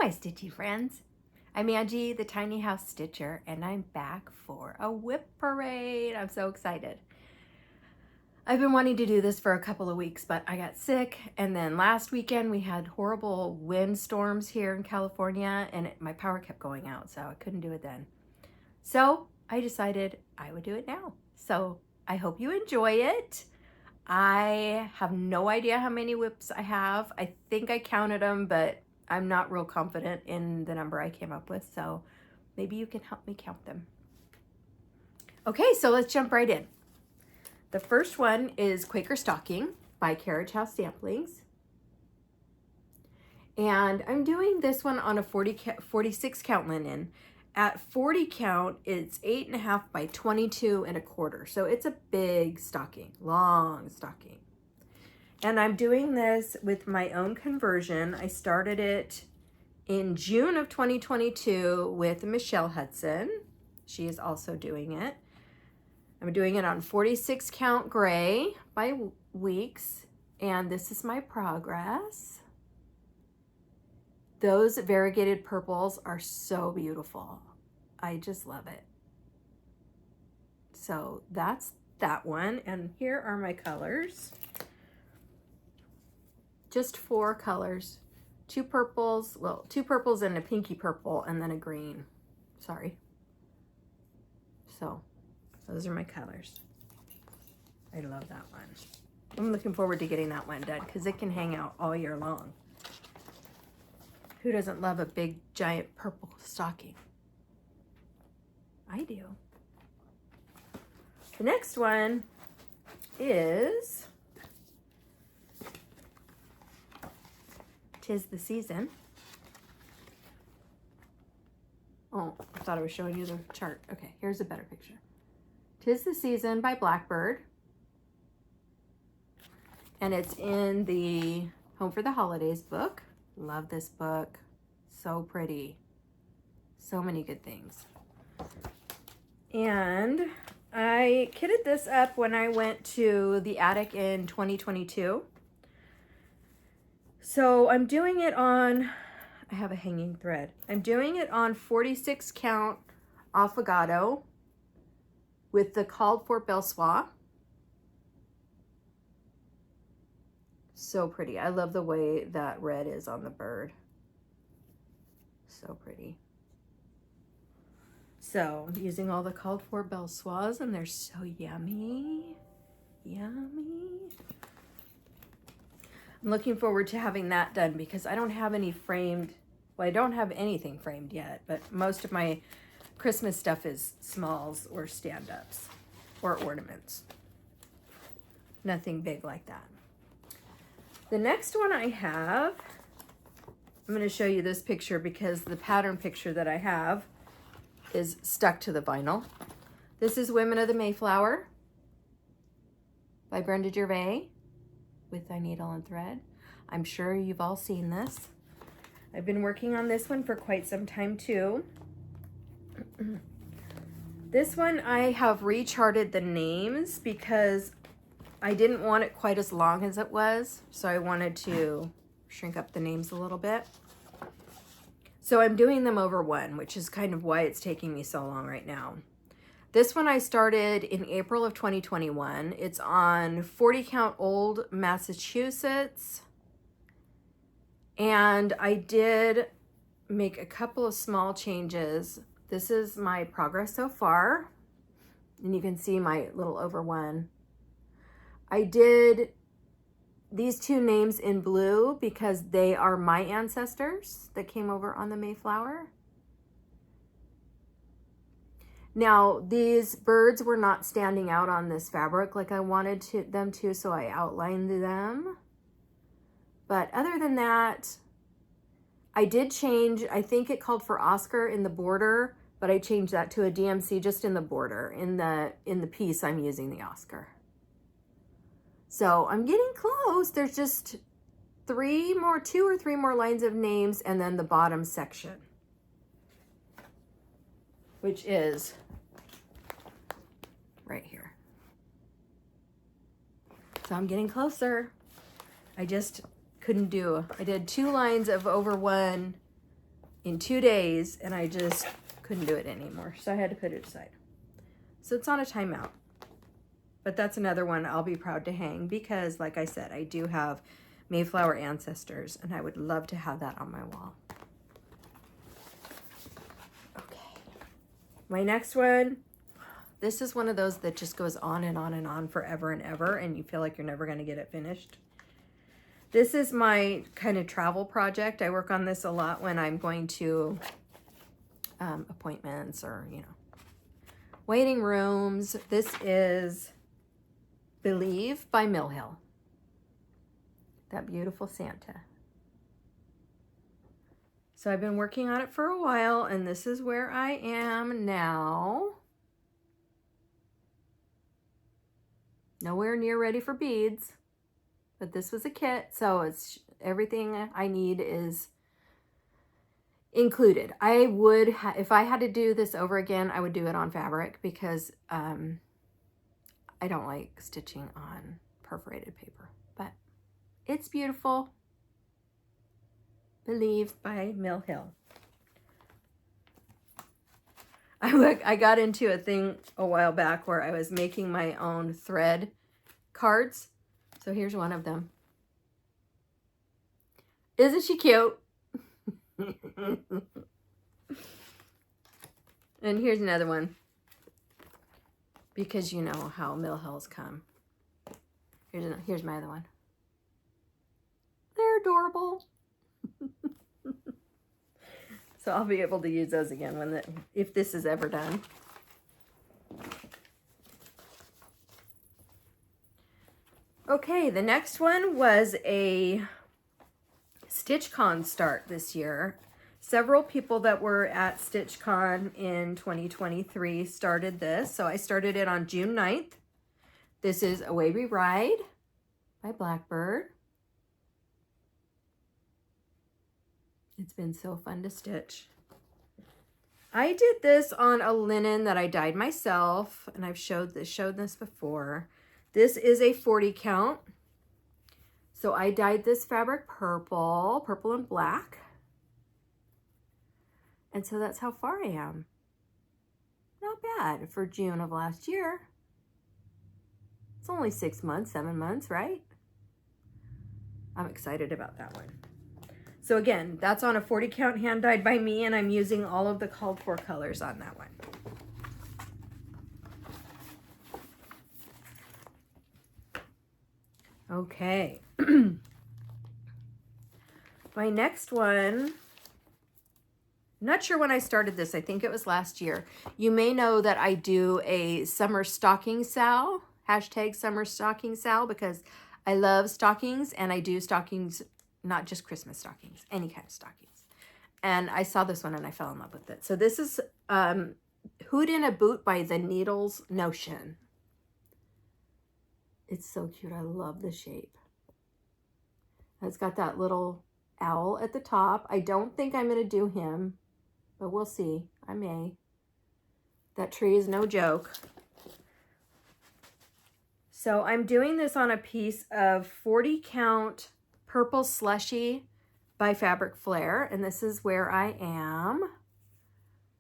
my stitchy friends. I'm Angie, the Tiny House Stitcher, and I'm back for a whip parade. I'm so excited. I've been wanting to do this for a couple of weeks, but I got sick, and then last weekend we had horrible windstorms here in California, and my power kept going out, so I couldn't do it then. So I decided I would do it now. So I hope you enjoy it. I have no idea how many whips I have. I think I counted them, but I'm not real confident in the number I came up with, so maybe you can help me count them. Okay, so let's jump right in. The first one is Quaker Stocking by Carriage House Samplings. And I'm doing this one on a 46 count linen. At 40 count, it's 8.5 by 22.25. So it's a big stocking, long stocking. And I'm doing this with my own conversion. I started it in June of 2022 with Michelle Hudson. She is also doing it. I'm doing it on 46 count gray by weeks. And this is my progress. Those variegated purples are so beautiful. I just love it. So that's that one. And here are my colors. Just 4 colors. 2 purples, well, 2 purples and a pinky purple, and then a green. Sorry. So those are my colors. I love that one. I'm looking forward to getting that one done because it can hang out all year long. Who doesn't love a big, giant purple stocking? I do. The next one is 'Tis the Season. Oh, I thought I was showing you the chart. Okay, here's a better picture. 'Tis the Season by Blackbird. And it's in the Home for the Holidays book. Love this book. So pretty. So many good things. And I kitted this up when I went to the attic in 2022. So I'm doing it on, I have a hanging thread. I'm doing it on 46 count affogato with the called for belle soie. So pretty. I love the way that red is on the bird. So pretty. So I'm using all the called for belle soies, and they're so yummy. Yummy. I'm looking forward to having that done because I don't have any framed, well, I don't have anything framed yet, but most of my Christmas stuff is smalls or stand-ups or ornaments. Nothing big like that. The next one I have, I'm going to show you this picture because the pattern picture that I have is stuck to the vinyl. This is Women of the Mayflower by Brenda Gervais with Thy Needle and Thread. I'm sure you've all seen this. I've been working on this one for quite some time too. This one I have recharted the names because I didn't want it quite as long as it was, so I wanted to shrink up the names a little bit. So I'm doing them over one, which is kind of why it's taking me so long right now. This one I started in April of 2021. It's on 40 count Old Massachusetts. And I did make a couple of small changes. This is my progress so far. And you can see my little over one. I did these 2 names in blue because they are my ancestors that came over on the Mayflower. Now, these birds were not standing out on this fabric like I wanted them to, so I outlined them. But other than that, I did change, I think it called for Oscar in the border, but I changed that to a DMC just in the border. In the piece, I'm using the Oscar. So I'm getting close. There's just 2 or 3 more lines of names and then the bottom section, which is right here. So I'm getting closer. I just couldn't do, I did 2 lines of over one in 2 days, and I just couldn't do it anymore. So I had to put it aside. So it's on a timeout. But that's another one I'll be proud to hang because, like I said, I do have Mayflower ancestors, and I would love to have that on my wall. Okay. My next one, this is one of those that just goes on and on and on forever and ever, and you feel like you're never going to get it finished. This is my kind of travel project. I work on this a lot when I'm going to appointments or, you know, waiting rooms. This is Believe by Mill Hill. That beautiful Santa. So I've been working on it for a while, and this is where I am now. Nowhere near ready for beads, but this was a kit, so it's everything I need is included. I would, if I had to do this over again, I would do it on fabric because I don't like stitching on perforated paper, but it's beautiful. Believe by Mill Hill. I got into a thing a while back where I was making my own thread cards. So here's one of them. Isn't she cute? And here's another one. Because you know how Mill Hills come. Here's my other one. They're adorable. So I'll be able to use those again if this is ever done. Okay, the next one was a StitchCon start this year. Several people that were at StitchCon in 2023 started this. So I started it on June 9th. This is Away We Ride by Blackbird. It's been so fun to stitch. I did this on a linen that I dyed myself, and I've showed this before. This is a 40 count. So I dyed this fabric purple and black. And so that's how far I am. Not bad for June of last year. It's only 6 months, 7 months, right? I'm excited about that one. So again, that's on a 40 count hand dyed by me, and I'm using all of the called for colors on that one. Okay. My next one, I'm not sure when I started this. I think it was last year. You may know that I do a summer stocking sale, hashtag summer stocking sale, because I love stockings, and I do stockings, not just Christmas stockings, any kind of stockings. And I saw this one and I fell in love with it. So this is Hoot in a Boot by The Needles Notion. It's so cute. I love the shape. It's got that little owl at the top. I don't think I'm going to do him, but we'll see. I may. That tree is no joke. So I'm doing this on a piece of 40 count Purple Slushy by Fabric Flair, and this is where I am.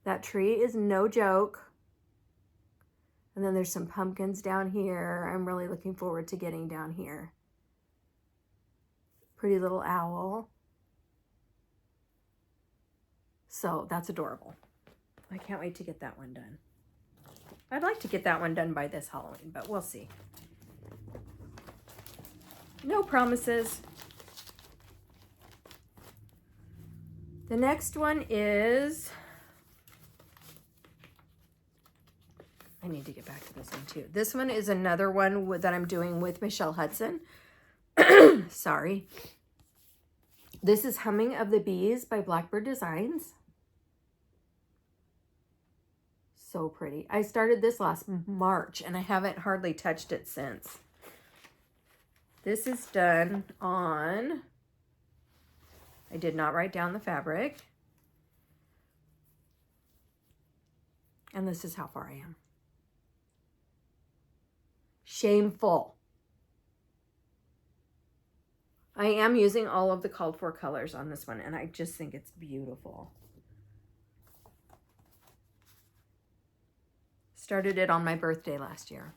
That tree is no joke. And then there's some pumpkins down here. I'm really looking forward to getting down here. Pretty little owl. So that's adorable. I can't wait to get that one done. I'd like to get that one done by this Halloween, but we'll see. No promises. The next one is, I need to get back to this one too. This one is another one that I'm doing with Michelle Hudson. Sorry. This is Humming of the Bees by Blackbird Designs. So pretty. I started this last March and I haven't hardly touched it since. This is done on, I did not write down the fabric. And this is how far I am. Shameful. I am using all of the called for colors on this one, and I just think it's beautiful. Started it on my birthday last year.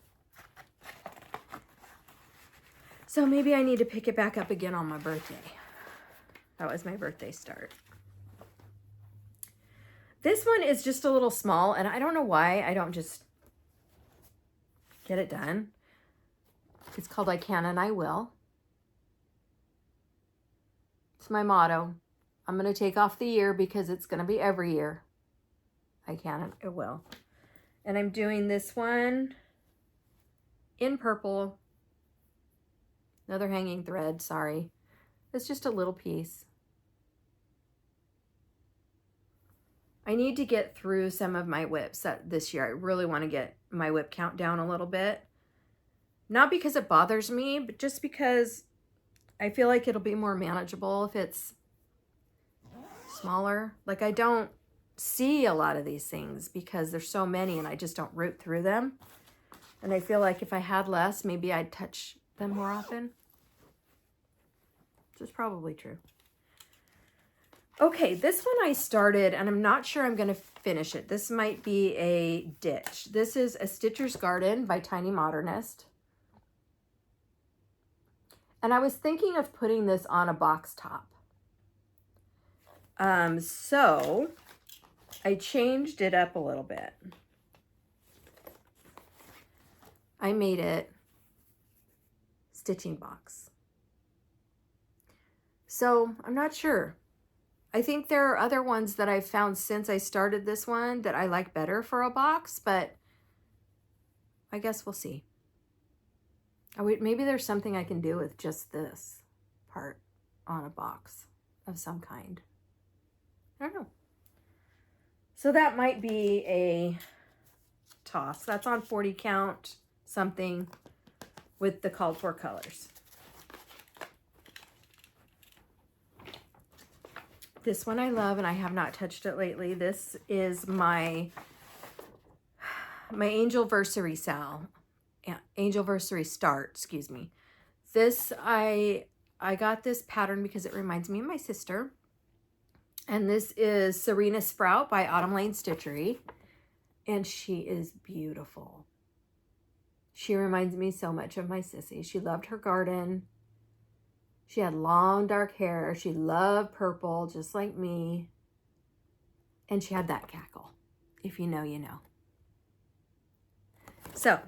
So maybe I need to pick it back up again on my birthday. That was my birthday start. This one is just a little small, and I don't know why I don't just get it done. It's called I Can and I Will. It's my motto. I'm going to take off the year because it's going to be every year. I can and I will. And I'm doing this one in purple. Another hanging thread, sorry. It's just a little piece. I need to get through some of my whips this year. I really want to get my whip count down a little bit. Not because it bothers me, but just because I feel like it'll be more manageable if it's smaller. Like, I don't see a lot of these things because there's so many and I just don't root through them. And I feel like if I had less, maybe I'd touch them more often. Which is probably true. Okay, this one I started, and I'm not sure I'm going to finish it. This might be a ditch. This is A Stitcher's Garden by Tiny Modernist. And I was thinking of putting this on a box top. So I changed it up a little bit. I made it stitching box. So I'm not sure. I think there are other ones that I've found since I started this one that I like better for a box, but I guess we'll see. Maybe there's something I can do with just this part on a box of some kind. I don't know. So that might be a toss. That's on 40 count something with the called for colors. This one I love, and I have not touched it lately. This is my Angelversary Angelversary Start, excuse me. This, I got this pattern because it reminds me of my sister. And this is Serena Sprout by Autumn Lane Stitchery. And she is beautiful. She reminds me so much of my sissy. She loved her garden. She had long dark hair. She loved purple, just like me. And she had that cackle. If you know, you know. So,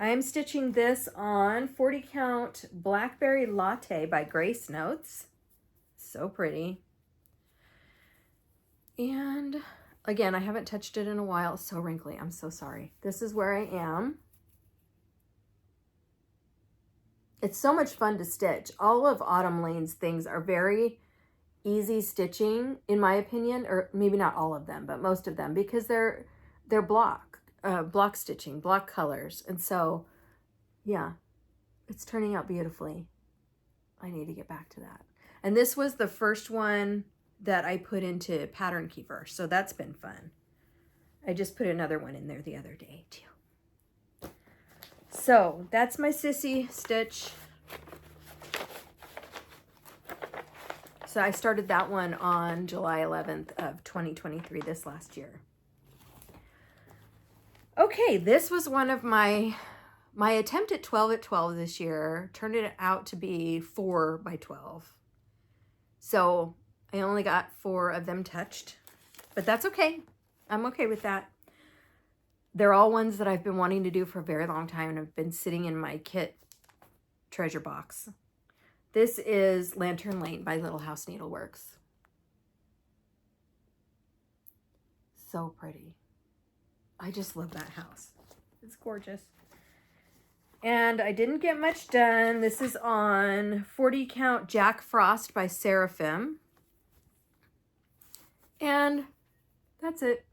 I am stitching this on 40 count Blackberry Latte by Grace Notes. So pretty. And again, I haven't touched it in a while. It's so wrinkly. I'm so sorry. This is where I am. It's so much fun to stitch. All of Autumn Lane's things are very easy stitching, in my opinion, or maybe not all of them, but most of them, because they're block stitching, block colors. And so, yeah, it's turning out beautifully. I need to get back to that. And this was the first one that I put into Pattern Keeper, so that's been fun. I just put another one in there the other day, too. So that's my sissy stitch. So I started that one on July 11th of 2023, this last year. Okay, this was one of my attempt at 12 at 12 this year. Turned it out to be 4 by 12. So I only got 4 of them touched, but that's okay. I'm okay with that. They're all ones that I've been wanting to do for a very long time and have been sitting in my kit treasure box. This is Lantern Lane by Little House Needleworks. So pretty. I just love that house. It's gorgeous. And I didn't get much done. This is on 40 count Jack Frost by Seraphim. And that's it.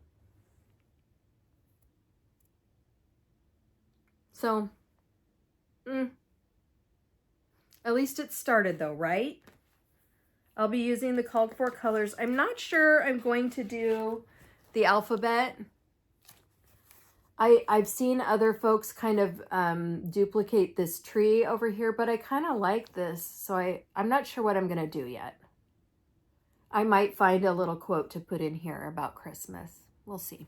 So, at least it started though, right? I'll be using the called for colors. I'm not sure I'm going to do the alphabet. I've seen other folks kind of duplicate this tree over here, but I kind of like this. So I'm not sure what I'm going to do yet. I might find a little quote to put in here about Christmas. We'll see.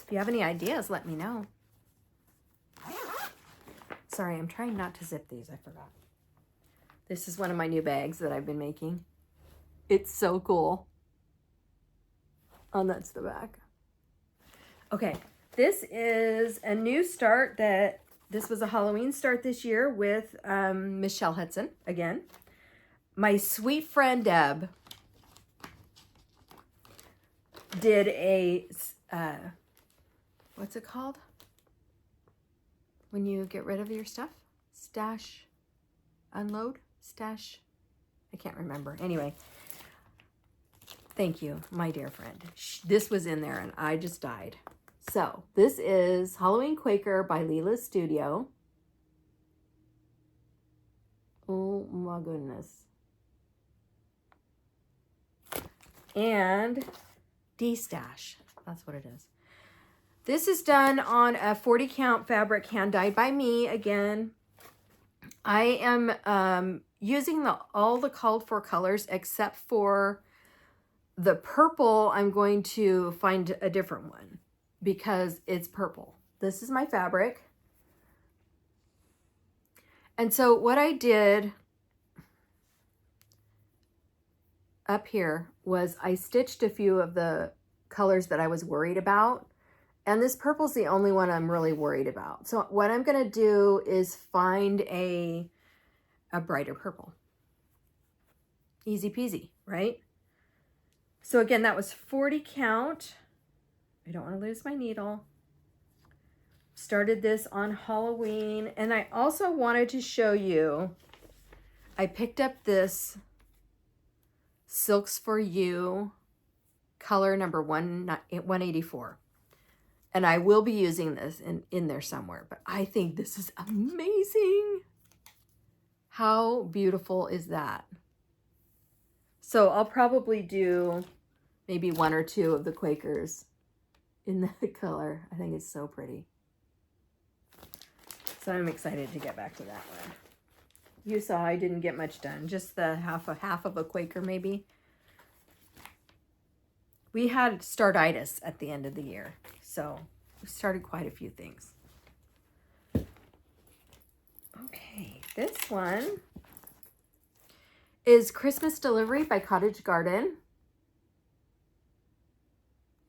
If you have any ideas, let me know. Sorry, I'm trying not to zip these. I forgot. This is one of my new bags that I've been making. It's so cool. Oh, that's the back. Okay, this is a new start this was a Halloween start this year with Michelle Hudson again. My sweet friend Deb did a, what's it called? When you get rid of your stuff? Stash, unload, stash. I can't remember. Anyway, thank you, my dear friend. This was in there and I just died. So this is Halloween Quaker by Leela's Studio. Oh my goodness. And D-Stash, that's what it is. This is done on a 40 count fabric, hand dyed by me again. I am using all the called for colors except for the purple. I'm going to find a different one because it's purple. This is my fabric. And so what I did up here was I stitched a few of the colors that I was worried about. And this purple's the only one I'm really worried about. So what I'm going to do is find a brighter purple. Easy peasy, right? So again, that was 40 count. I don't want to lose my needle. Started this on Halloween. And I also wanted to show you, I picked up this Silks for You color number 184. And I will be using this in there somewhere, but I think this is amazing. How beautiful is that? So I'll probably do maybe one or two of the Quakers in that color. I think it's so pretty. So I'm excited to get back to that one. You saw I didn't get much done, just the half of a Quaker maybe. We had startitis at the end of the year, so we started quite a few things. Okay, this one is Christmas Delivery by Cottage Garden.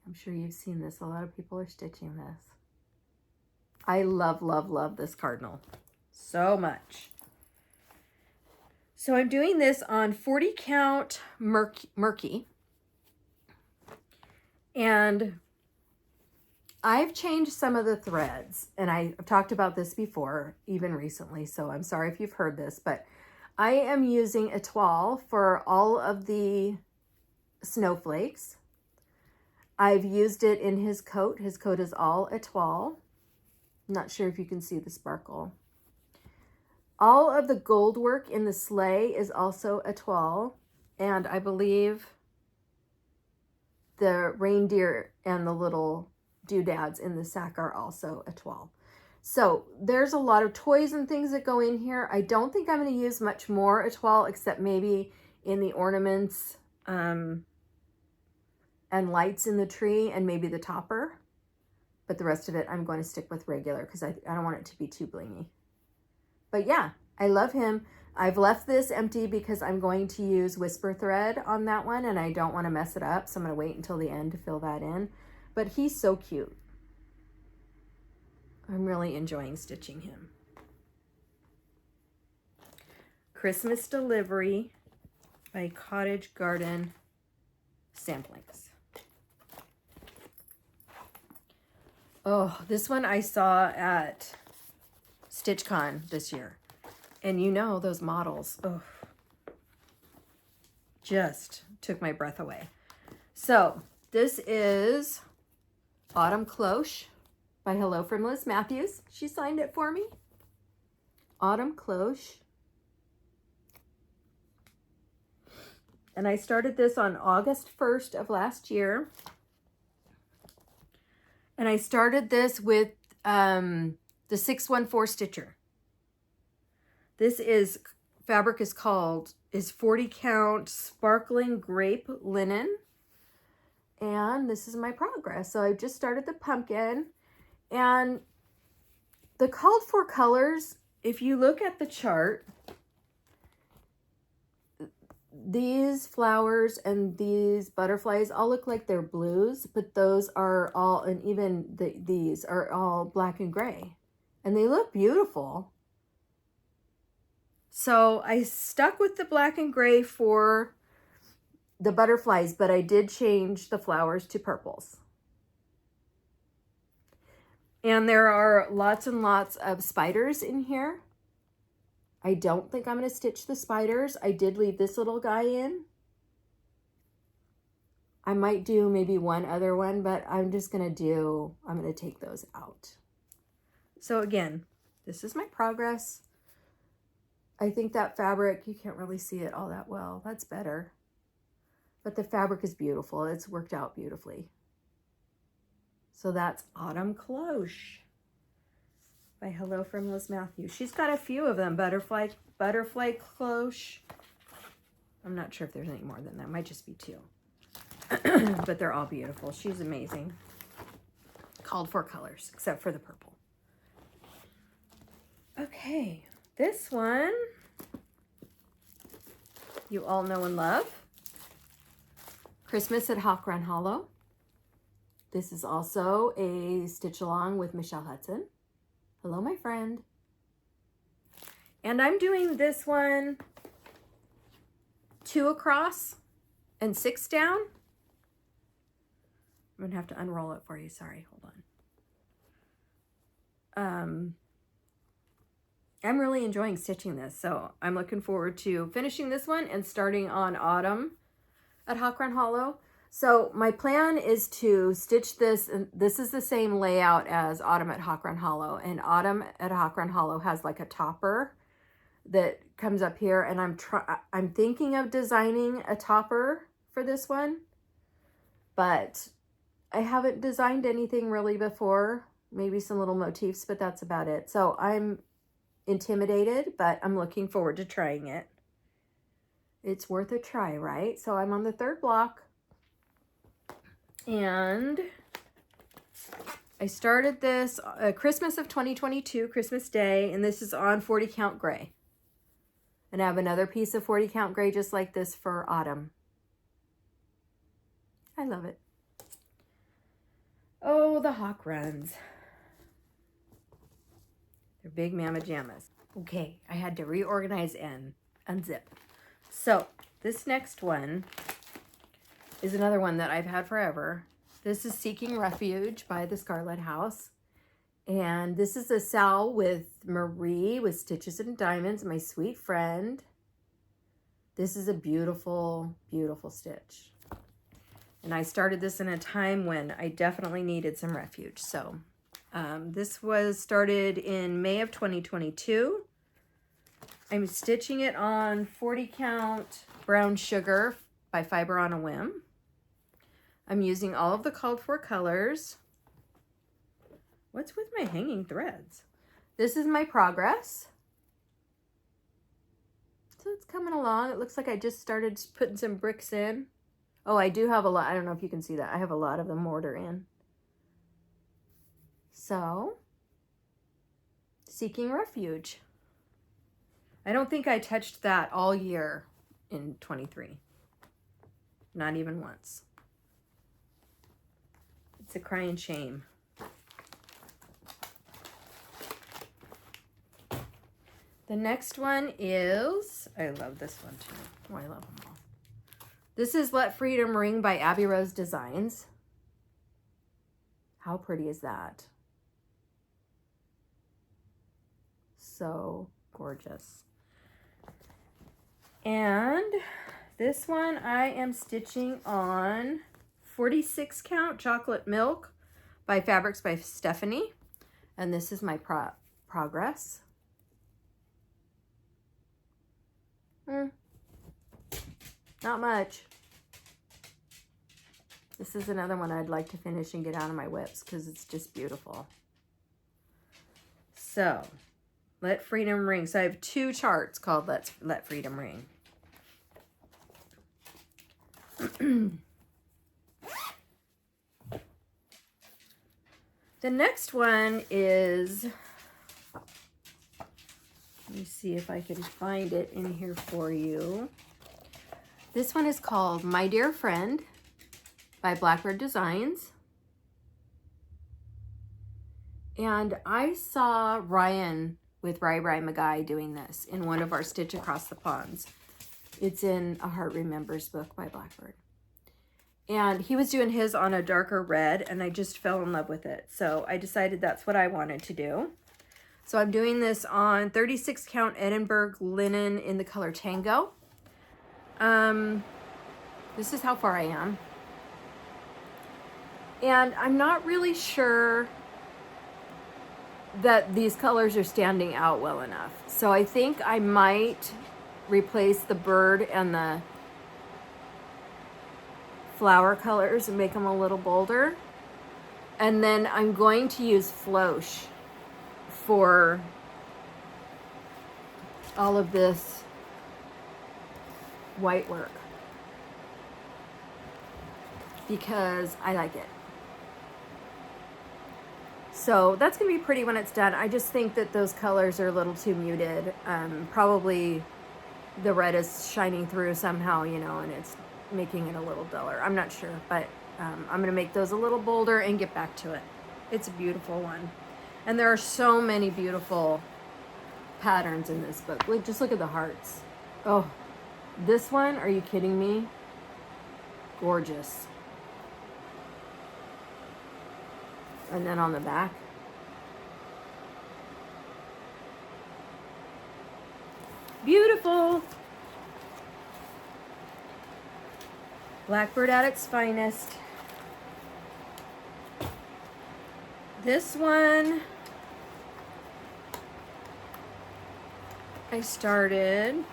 I'm sure you've seen this. A lot of people are stitching this. I love, love, love this cardinal so much. So I'm doing this on 40 count murky. And I've changed some of the threads, and I've talked about this before, even recently, so I'm sorry if you've heard this, but I am using a toile for all of the snowflakes. I've used it in his coat. His coat is all a toile. I'm not sure if you can see the sparkle. All of the gold work in the sleigh is also a toile, and I believe the reindeer and the little doodads in the sack are also a toile. So there's a lot of toys and things that go in here. I don't think I'm going to use much more a toile, except maybe in the ornaments and lights in the tree and maybe the topper. But the rest of it I'm going to stick with regular because I don't want it to be too blingy. But yeah, I love him. I've left this empty because I'm going to use Whisper thread on that one and I don't want to mess it up. So I'm going to wait until the end to fill that in. But he's so cute. I'm really enjoying stitching him. Christmas Delivery by Cottage Garden Samplings. Oh, this one I saw at StitchCon this year. And you know, those models, oh, just took my breath away. So this is Autumn Cloche by Hello from Liz Matthews. She signed it for me. Autumn Cloche. And I started this on August 1st of last year. And I started this with the 614 stitcher. This is, fabric is 40 count sparkling grape linen. And this is my progress. So I just started the pumpkin, and the called for colors, if you look at the chart, these flowers and these butterflies all look like they're blues, but those are all, and even these are all black and gray, and they look beautiful. So I stuck with the black and gray for the butterflies, but I did change the flowers to purples. And there are lots and lots of spiders in here. I don't think I'm going to stitch the spiders. I did leave this little guy in. I might do maybe one other one, but I'm going to take those out. So again, this is my progress. I think that fabric, you can't really see it all that well. That's better. But the fabric is beautiful. It's worked out beautifully. So that's Autumn Cloche by Hello from Liz Matthews. She's got a few of them. Butterfly Cloche. I'm not sure if there's any more than that. Might just be 2. But they're all beautiful. She's amazing. Called for colors, except for the purple. Okay, this one you all know and love. Christmas at Hawk Run Hollow. This is also a stitch along with Michelle Hudson. Hello, my friend. And I'm doing this one 2 across and 6 down. I'm gonna have to unroll it for you. Sorry, hold on. I'm really enjoying stitching this, so I'm looking forward to finishing this one and starting on Autumn at Hawk Run Hollow. So my plan is to stitch this, and this is the same layout as Autumn at Hawk Run Hollow, and Autumn at Hawk Run Hollow has like a topper that comes up here, and I'm thinking of designing a topper for this one, but I haven't designed anything really before, maybe some little motifs, but that's about it. So I'm intimidated, but I'm looking forward to trying it. It's worth a try, right? So I'm on the 3rd block, and I started this Christmas of 2022, Christmas Day, and this is on 40 count gray. And I have another piece of 40 count gray just like this for Autumn. I love it. Oh, the hawk runs. They're big mama jammas. Okay, I had to reorganize and unzip. So this next one is another one that I've had forever. This is Seeking Refuge by the Scarlet House. And this is a Sal with Marie with Stitches and Diamonds, my sweet friend. This is a beautiful, beautiful stitch. And I started this in a time when I definitely needed some refuge. So this was started in May of 2022. I'm stitching it on 40 count Brown Sugar by Fiber on a Whim. I'm using all of the called for colors. What's with my hanging threads? This is my progress. So it's coming along. It looks like I just started putting some bricks in. Oh, I do have a lot. I don't know if you can see that. I have a lot of the mortar in. So, Seeking Refuge. I don't think I touched that all year in 23. Not even once. It's a crying shame. The next one is, I love this one too. Oh, I love them all. This is Let Freedom Ring by Abby Rose Designs. How pretty is that? So gorgeous. And this one I am stitching on 46 count Chocolate Milk by Fabrics by Stephanie. And this is my progress. Not much. This is another one I'd like to finish and get out of my whips because it's just beautiful. So, Let Freedom Ring. So I have 2 charts called Let Freedom Ring. The next one is, let me see if I can find it in here for you. This one is called My Dear Friend by Blackbird Designs. And I saw Ryan with Rai Magai doing this in one of our Stitch Across the Ponds. It's in A Heart Remembers book by Blackbird. And he was doing his on a darker red, and I just fell in love with it. So I decided that's what I wanted to do. So I'm doing this on 36 count Edinburgh linen in the color Tango. This is how far I am. And I'm not really sure that these colors are standing out well enough. So I think I might replace the bird and the flower colors and make them a little bolder. And then I'm going to use Flosh for all of this white work because I like it. So that's going to be pretty when it's done. I just think that those colors are a little too muted. Probably the red is shining through somehow, you know, and it's making it a little duller. I'm not sure, but I'm going to make those a little bolder and get back to it. It's a beautiful one. And there are so many beautiful patterns in this book. Look, just look at the hearts. Oh, this one, are you kidding me? Gorgeous. And then on the back. Beautiful. Blackbird at its finest. This one I started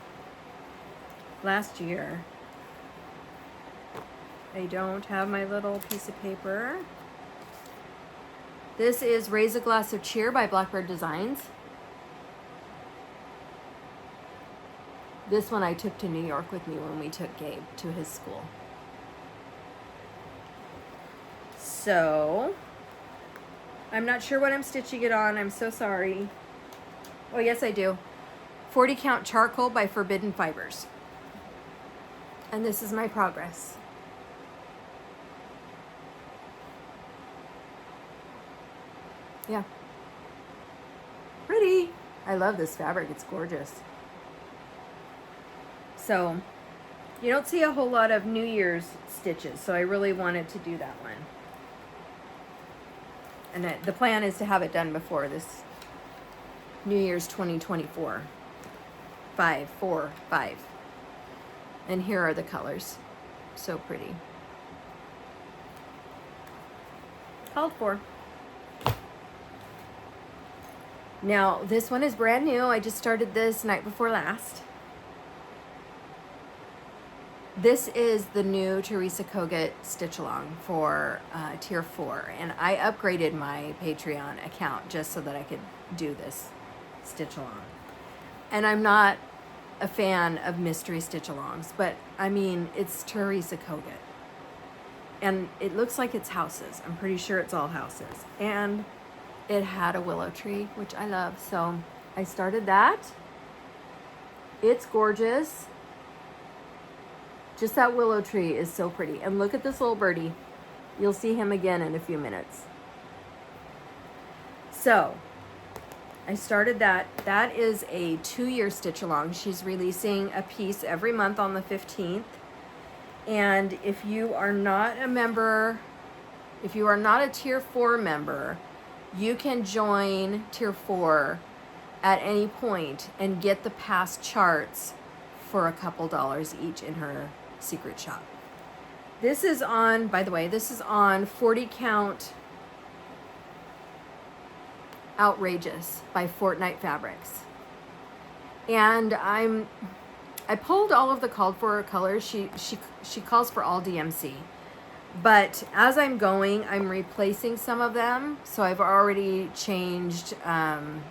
last year. I don't have my little piece of paper. This is Raise a Glass of Cheer by Blackbird Designs. This one I took to New York with me when we took Gabe to his school. So, I'm not sure what I'm stitching it on. I'm so sorry. Oh, yes, I do. 40 count charcoal by Forbidden Fibers. And this is my progress. Yeah. Pretty. I love this fabric. It's gorgeous. So, you don't see a whole lot of New Year's stitches, so I really wanted to do that one. And the plan is to have it done before this New Year's 2024. 5, 4, 5. And here are the colors. So pretty. Called for. Now, this one is brand new. I just started this night before last. This is the new Teresa Kogut stitch along for tier 4, and I upgraded my Patreon account just so that I could do this stitch along. And I'm not a fan of mystery stitch alongs, but I mean, it's Teresa Kogut. And it looks like it's houses. I'm pretty sure it's all houses. And it had a willow tree, which I love. So I started that. It's gorgeous. Just that willow tree is so pretty. And look at this little birdie. You'll see him again in a few minutes. So I started that. That is a 2-year stitch along. She's releasing a piece every month on the 15th. And if you are not a member, if you are not a tier 4 member, you can join tier 4 at any point and get the past charts for a couple dollars each in her secret shop. This is on, by the way, this is on 40 count Outrageous by Fortnite Fabrics. And I pulled all of the called for colors. She calls for all DMC. But as I'm going, I'm replacing some of them. So I've already changed. I'm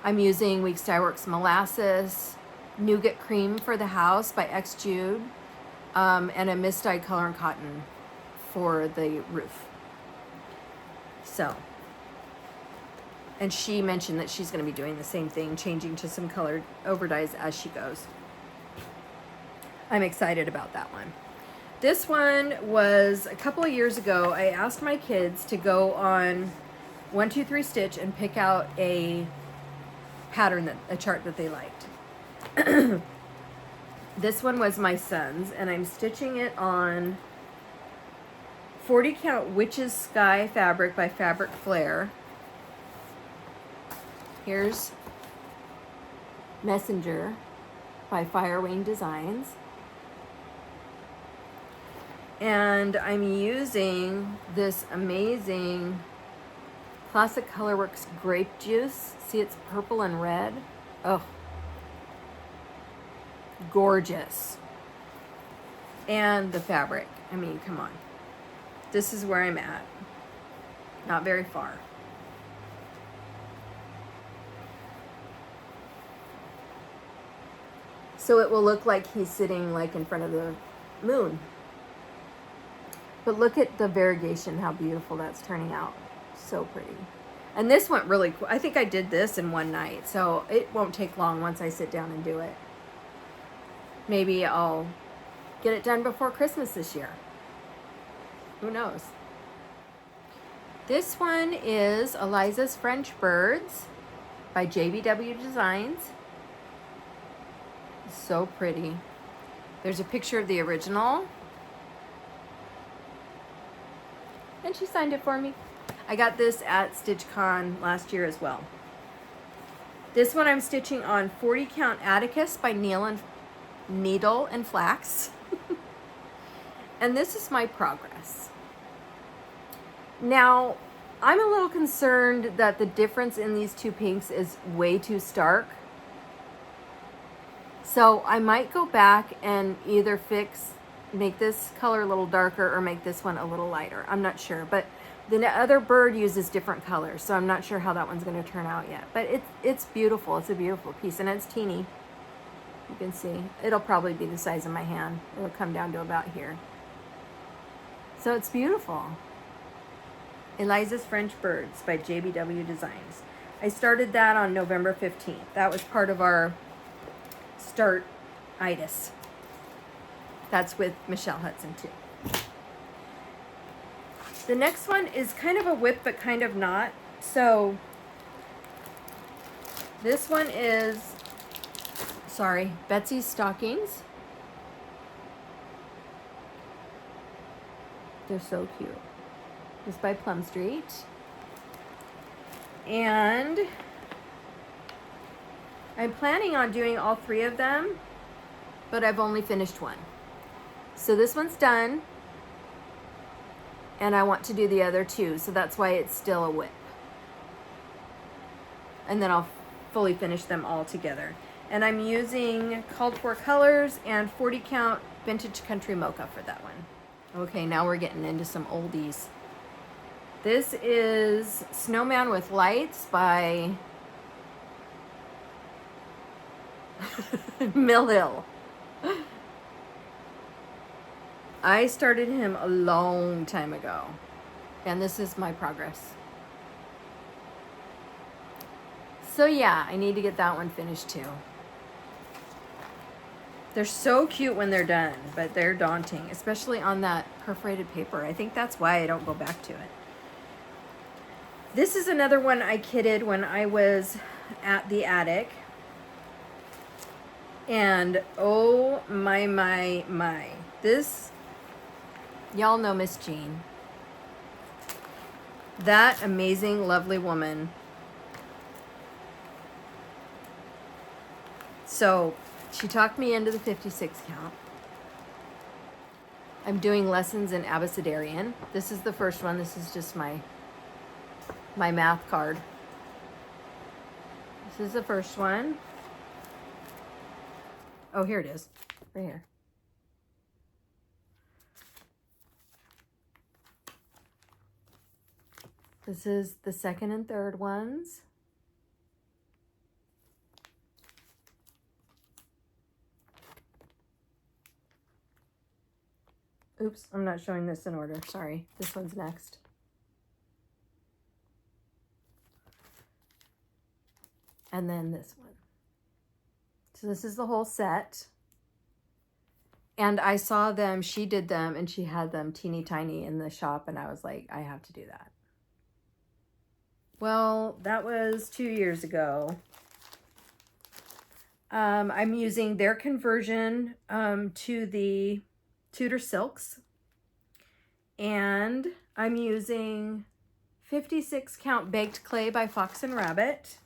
using Weeks Dye Works Molasses, Nougat Cream for the House by X Jude, and a Mist Dye Color and Cotton for the roof. So, and she mentioned that she's going to be doing the same thing, changing to some colored overdyes as she goes. I'm excited about that one. This one was a couple of years ago. I asked my kids to go on 1-2-3 Stitch and pick out a pattern, a chart that they liked. This one was my son's, and I'm stitching it on 40 count Witch's Sky fabric by Fabric Flare. Here's Messenger by Firewing Designs. And I'm using this amazing Classic Colorworks grape juice. See, it's purple and red. Oh, gorgeous. And the fabric. I mean, come on. This is where I'm at. Not very far. So it will look like he's sitting like in front of the moon. But look at the variegation, how beautiful that's turning out. So pretty. And this went really cool. I think I did this in one night, so it won't take long once I sit down and do it. Maybe I'll get it done before Christmas this year. Who knows? This one is Eliza's French Birds by JBW Designs. So pretty. There's a picture of the original. And she signed it for me. I got this at StitchCon last year as well. This one I'm stitching on 40 count Atticus by Needle and Flax. And this is my progress. Now, I'm a little concerned that the difference in these two pinks is way too stark. So I might go back and either make this color a little darker or make this one a little lighter. I'm not sure, but the other bird uses different colors, so I'm not sure how that one's going to turn out yet. But it's beautiful. It's a beautiful piece, and it's teeny. You can see. It'll probably be the size of my hand. It'll come down to about here. So it's beautiful. Eliza's French Birds by JBW Designs. I started that on November 15th. That was part of our start-itis. That's with Michelle Hudson too. The next one is kind of a whip, but kind of not. So this one is, Betsy's Stockings. They're so cute. It's by Plum Street. And I'm planning on doing all three of them, but I've only finished one. So this one's done, and I want to do the other two, so that's why it's still a whip. And then I'll fully finish them all together. And I'm using called for colors and 40 count Vintage Country Mocha for that one. Okay, now we're getting into some oldies. This is Snowman with Lights by Mill Hill. I started him a long time ago, and this is my progress. So yeah, I need to get that one finished too. They're so cute when they're done, but they're daunting, especially on that perforated paper. I think that's why I don't go back to it. This is another one I kitted when I was at the attic. And oh my. This, y'all know Miss Jean. That amazing, lovely woman. So she talked me into the 56 count. I'm doing lessons in Abecedarian. This is the first one. This is just my math card. This is the first one. Oh, here it is. Right here. This is the second and third ones. Oops, I'm not showing this in order. Sorry. This one's next. and then this one. So this is the whole set. And I saw them, she did them, and she had them teeny tiny in the shop, and I was like, I have to do that. Well, that was 2 years ago. I'm using their conversion to the Tudor Silks. And I'm using 56 count baked clay by Fox and Rabbit.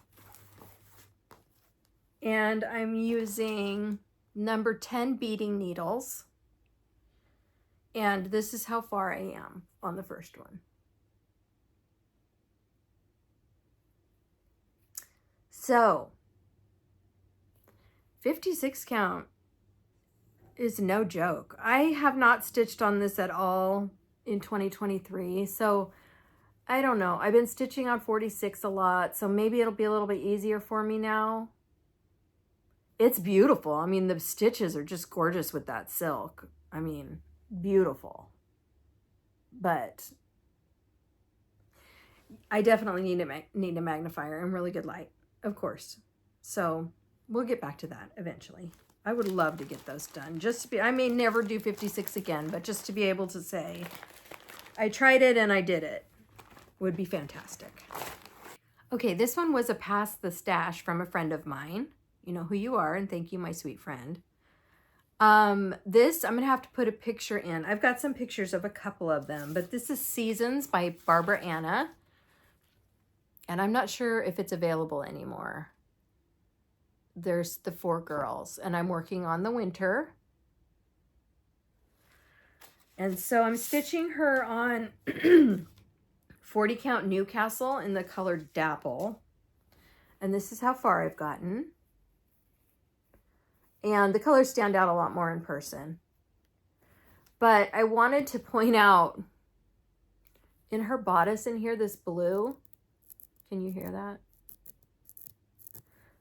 And I'm using number 10 beading needles. And this is how far I am on the first one. So 56 count is no joke. I have not stitched on this at all in 2023. So I don't know. I've been stitching on 46 a lot. So maybe it'll be a little bit easier for me now. It's beautiful. I mean, the stitches are just gorgeous with that silk. I mean, beautiful. But I definitely need a magnifier and really good light, of course. So we'll get back to that eventually. I would love to get those done. Just to be, I may never do 56 again, but just to be able to say, I tried it and I did it would be fantastic. Okay, this one was a pass the stash from a friend of mine. You know who you are, and thank you, my sweet friend. This, I'm gonna have to put a picture in. I've got some pictures of a couple of them, but this is Seasons by Barbara Anna. And I'm not sure if it's available anymore. There's the 4 girls, and I'm working on the winter. And so I'm stitching her on 40 count Newcastle in the color Dapple. And this is how far I've gotten. And the colors stand out a lot more in person. But I wanted to point out in her bodice in here, this blue. Can you hear that?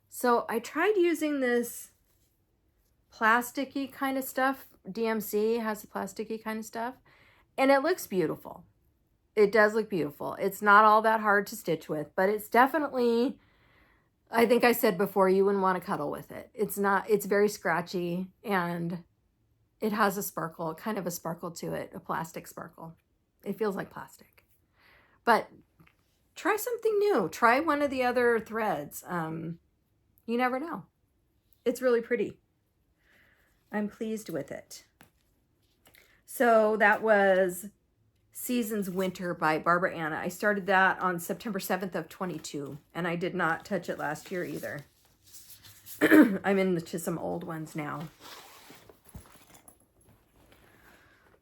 So I tried using this plasticky kind of stuff. DMC has the plasticky kind of stuff. And it looks beautiful. It does look beautiful. It's not all that hard to stitch with, but it's definitely, I think I said before, you wouldn't want to cuddle with it. It's not, it's very scratchy, and it has a sparkle, kind of a sparkle to it, a plastic sparkle. It feels like plastic. But try something new. Try one of the other threads. You never know. It's really pretty. I'm pleased with it. So that was Seasons Winter by Barbara Anna. I started that on September 7th of 22, and I did not touch it last year either. I'm into some old ones now.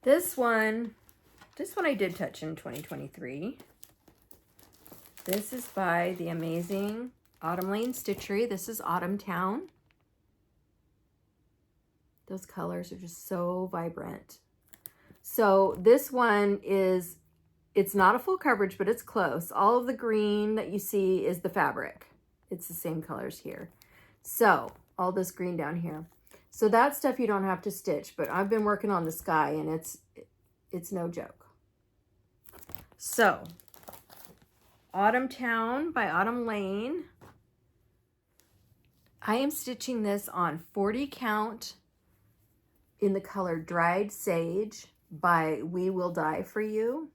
This one I did touch in 2023. This is by the amazing Autumn Lane Stitchery. This is Autumn Town. Those colors are just so vibrant. So this one is, it's not a full coverage, but it's close. All of the green that you see is the fabric. It's the same colors here. So all this green down here. So that stuff you don't have to stitch, but I've been working on the sky, and it's no joke. So Autumn Town by Autumn Lane. I am stitching this on 40 count in the color Dried Sage by We Will Die For You.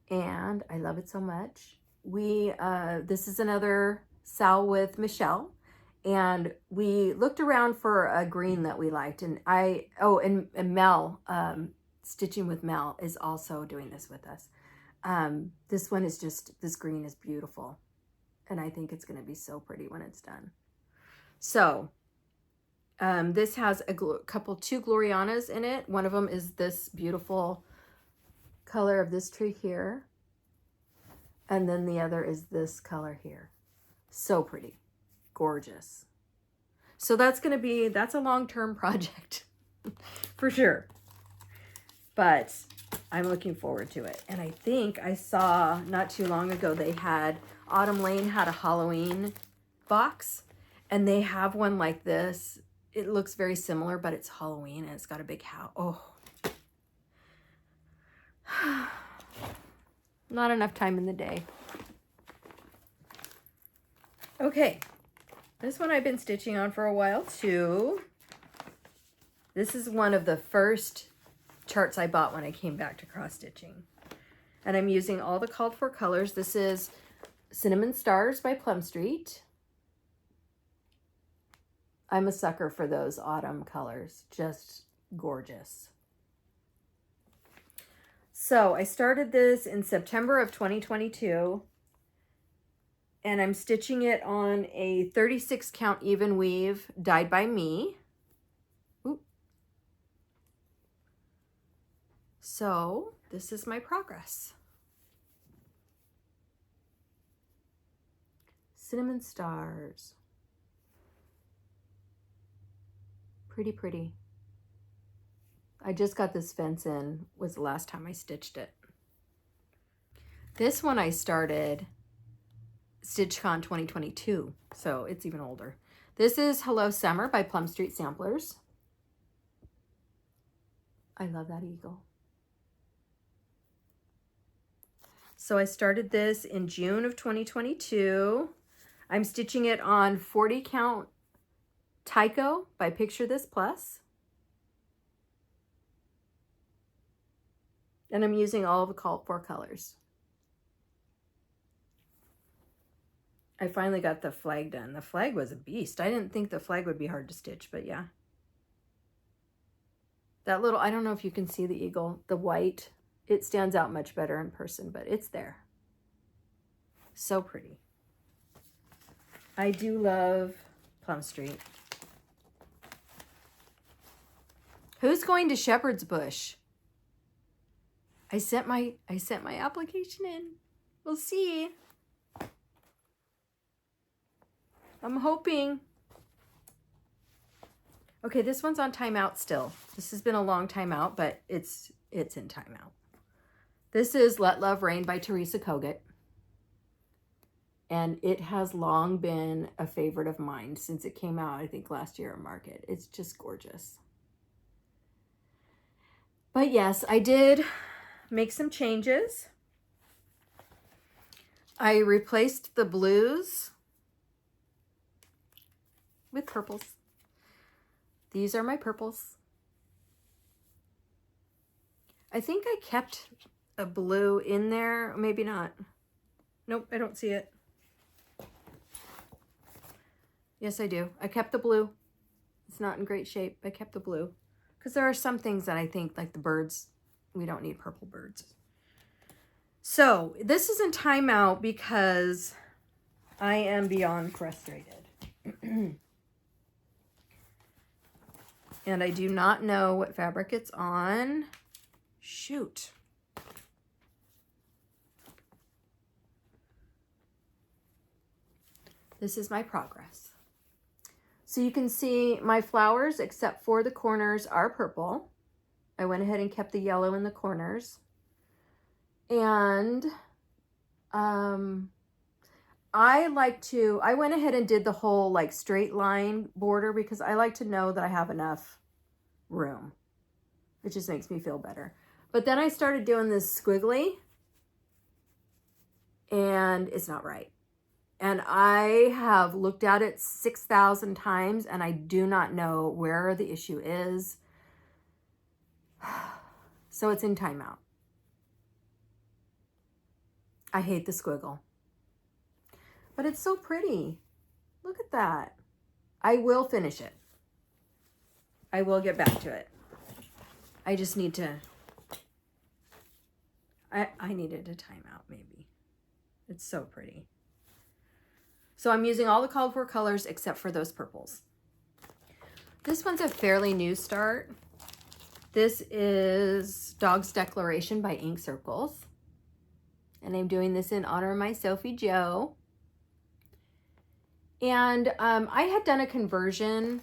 And I love it so much. This is another Sal with Michelle. And we looked around for a green that we liked. And and Mel, Stitching with Mel, is also doing this with us. This one is just, this green is beautiful. And I think it's going to be so pretty when it's done. So this has two Glorianas in it. One of them is this beautiful color of this tree here. And then the other is this color here. So pretty. Gorgeous. So that's a long-term project for sure. But I'm looking forward to it. And I think I saw not too long ago, Autumn Lane had a Halloween box, and they have one like this. It looks very similar, but it's Halloween, and it's got a big house. Oh. Not enough time in the day. Okay, this one I've been stitching on for a while too. This is one of the first charts I bought when I came back to cross stitching. And I'm using all the called for colors. This is Cinnamon Stars by Plum Street. I'm a sucker for those autumn colors, just gorgeous. So I started this in September of 2022, and I'm stitching it on a 36 count even weave dyed by me. Ooh. So this is my progress. Cinnamon Stars. Pretty, pretty. I just got this fence in, was the last time I stitched it. This one I started StitchCon 2022, so it's even older. This is Hello Summer by Plum Street Samplers. I love that eagle. So I started this in June of 2022. I'm stitching it on 40 count Tycho by Picture This Plus. And I'm using all of the called for colors. I finally got the flag done. The flag was a beast. I didn't think the flag would be hard to stitch, but yeah. That little, I don't know if you can see the eagle, the white, it stands out much better in person, but it's there. So pretty. I do love Plum Street. Who's going to Shepherd's Bush? I sent my application in. We'll see. I'm hoping. Okay, this one's on timeout still. This has been a long timeout, but it's in timeout. This is Let Love Rain by Teresa Kogut. And it has long been a favorite of mine since it came out, I think, last year at Market. It's just gorgeous. But yes, I did make some changes. I replaced the blues with purples. These are my purples. I think I kept a blue in there, maybe not. Nope, I don't see it. Yes, I do. I kept the blue. It's not in great shape. I kept the blue. Because there are some things that I think, like the birds, we don't need purple birds. So this is in timeout because I am beyond frustrated. And I do not know what fabric it's on. Shoot. This is my progress. So you can see my flowers, except for the corners, are purple. I went ahead and kept the yellow in the corners. And I went ahead and did the whole like straight line border because I like to know that I have enough room. It just makes me feel better. But then I started doing this squiggly and it's not right. And I have looked at it 6,000 times and I do not know where the issue is. So it's in timeout. I hate the squiggle. But it's so pretty. Look at that. I will finish it. I will get back to it. I just need to, I needed a timeout maybe. It's so pretty. So I'm using all the called for colors except for those purples. This one's a fairly new start. This is Dog's Declaration by Ink Circles. And I'm doing this in honor of my Sophie Joe. And I had done a conversion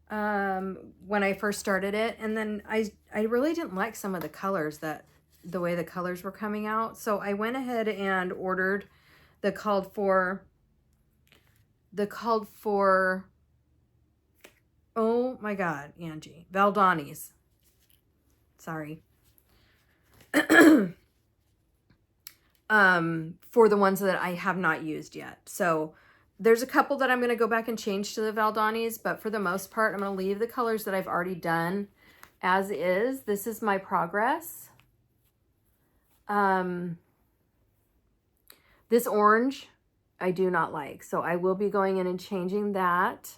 when I first started it. And then I really didn't like some of the colors, the way the colors were coming out. So I went ahead and ordered the called for, oh my God, Angie, Valdani's. Sorry. for the ones that I have not used yet. So there's a couple that I'm going to go back and change to the Valdanis, but for the most part, I'm going to leave the colors that I've already done as is. This is my progress. This orange I do not like, so I will be going in and changing that.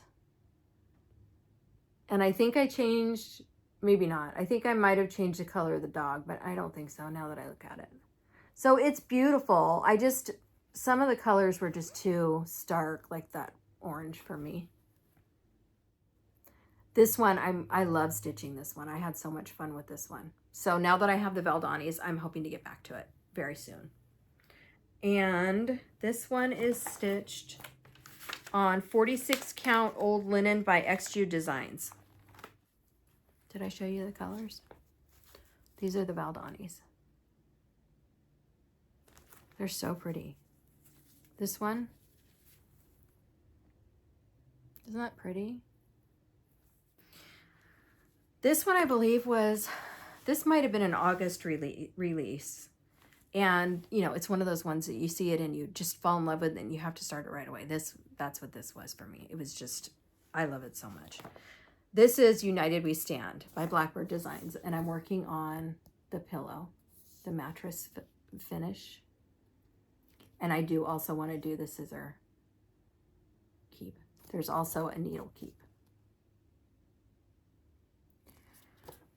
And I think I changed, maybe not. I think I might have changed the color of the dog, but I don't think so now that I look at it. So it's beautiful. Some of the colors were just too stark, like that orange for me. This one, I love stitching this one. I had so much fun with this one. So now that I have the Valdanis, I'm hoping to get back to it very soon. And this one is stitched on 46 count old linen by XU Designs. Did I show you the colors? These are the Valdanis. They're so pretty. This one, isn't that pretty? This one, I believe this might have been an August release. And, you know, it's one of those ones that you see it and you just fall in love with it and you have to start it right away. That's what this was for me. It was just, I love it so much. This is United We Stand by Blackbird Designs. And I'm working on the pillow, the mattress finish. And I do also want to do the scissor keep. There's also a needle keep.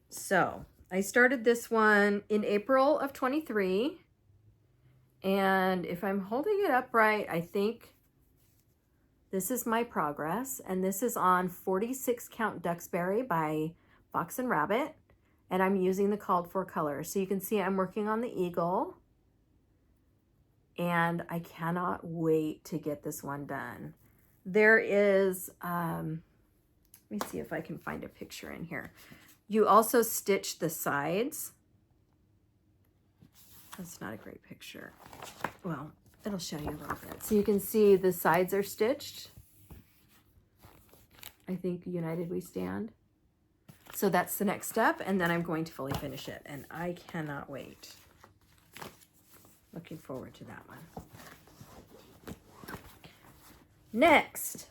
So I started this one in April of 23. And if I'm holding it upright, I think this is my progress. And this is on 46 count Duxbury by Fox and Rabbit. And I'm using the called for colors. So you can see I'm working on the eagle. And I cannot wait to get this one done. There is, let me see if I can find a picture in here. You also stitch the sides. That's not a great picture. Well, it'll show you a little bit. So you can see the sides are stitched. I think United We Stand. So that's the next step, and then I'm going to fully finish it, and I cannot wait. Looking forward to that one. Next.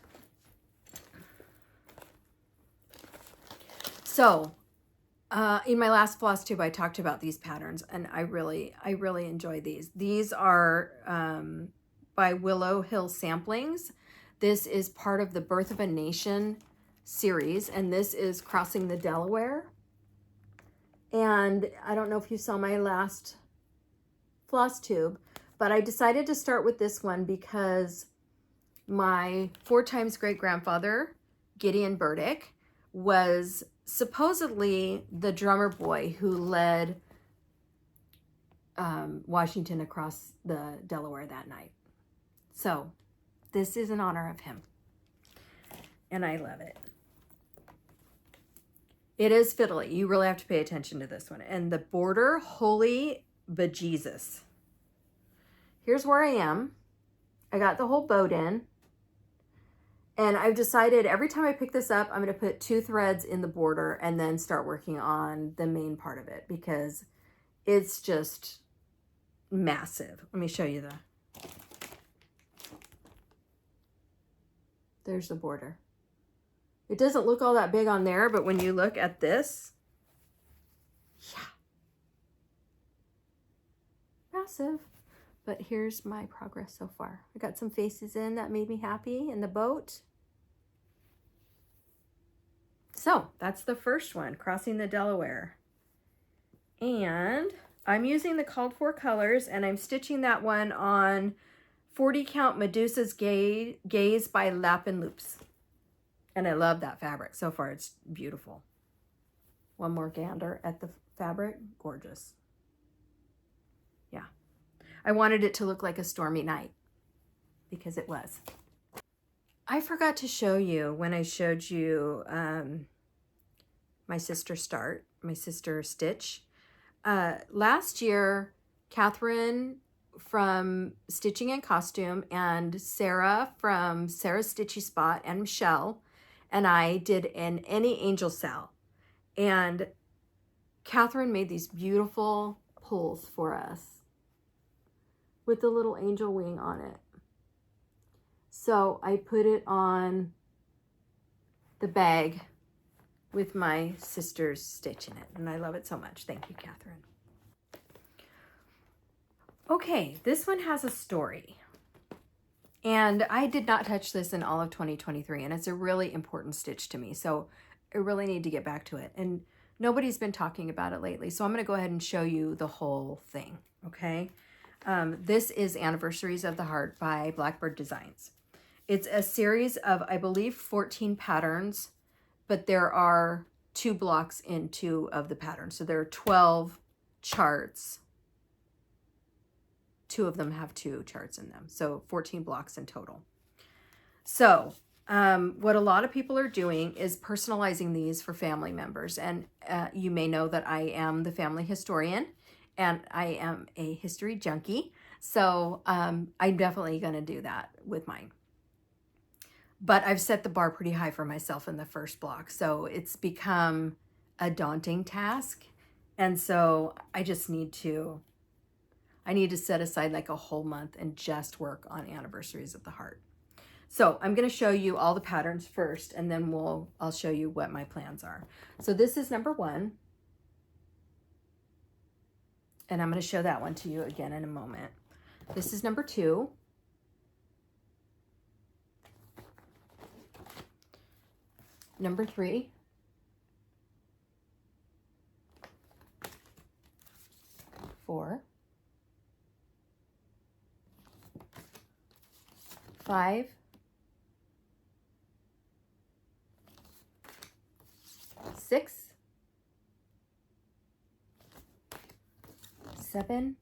So, in my last Flosstube, I talked about these patterns, and I really enjoy these. These are by Willow Hill Samplings. This is part of the Birth of a Nation series, and this is Crossing the Delaware. And I don't know if you saw my last Flosstube, but I decided to start with this one because my 4 times great-grandfather, Gideon Burdick, was supposedly the drummer boy who led Washington across the Delaware that night. So this is in honor of him, and I love it. It is fiddly. You really have to pay attention to this one. And the border, holy bejesus. Here's where I am. I got the whole boat in. And I've decided every time I pick this up, I'm going to put 2 threads in the border and then start working on the main part of it because it's just massive. Let me show you there's the border. It doesn't look all that big on there, but when you look at this, yeah, massive. But here's my progress so far. I got some faces in that made me happy in the boat. So that's the first one, Crossing the Delaware. And I'm using the called for colors, and I'm stitching that one on 40 count Medusa's Gaze by Lap and Loops. And I love that fabric. So far, it's beautiful. One more gander at the fabric. Gorgeous. Yeah. I wanted it to look like a stormy night because it was. I forgot to show you when I showed you my sister stitch. Last year, Catherine from Stitching and Costume and Sarah from Sarah's Stitchy Spot and Michelle and I did an Any Angel Sal. And Catherine made these beautiful pulls for us with the little angel wing on it. So I put it on the bag with my sister's stitch in it, and I love it so much. Thank you, Catherine. Okay, this one has a story. And I did not touch this in all of 2023, and it's a really important stitch to me. So I really need to get back to it. And nobody's been talking about it lately. So I'm going to go ahead and show you the whole thing, okay? This is Anniversaries of the Heart by Blackbird Designs. It's a series of, I believe, 14 patterns, but there are 2 blocks in 2 of the patterns. So there are 12 charts. 2 of them have 2 charts in them. So 14 blocks in total. So what a lot of people are doing is personalizing these for family members. And you may know that I am the family historian and I am a history junkie. So I'm definitely going to do that with mine. But I've set the bar pretty high for myself in the first block. So it's become a daunting task. And so I just need to set aside like a whole month and just work on Anniversaries of the Heart. So I'm going to show you all the patterns first, and then I'll show you what my plans are. So this is number 1. And I'm going to show that one to you again in a moment. This is number 2. Number 3. Four. 5. 6. 7.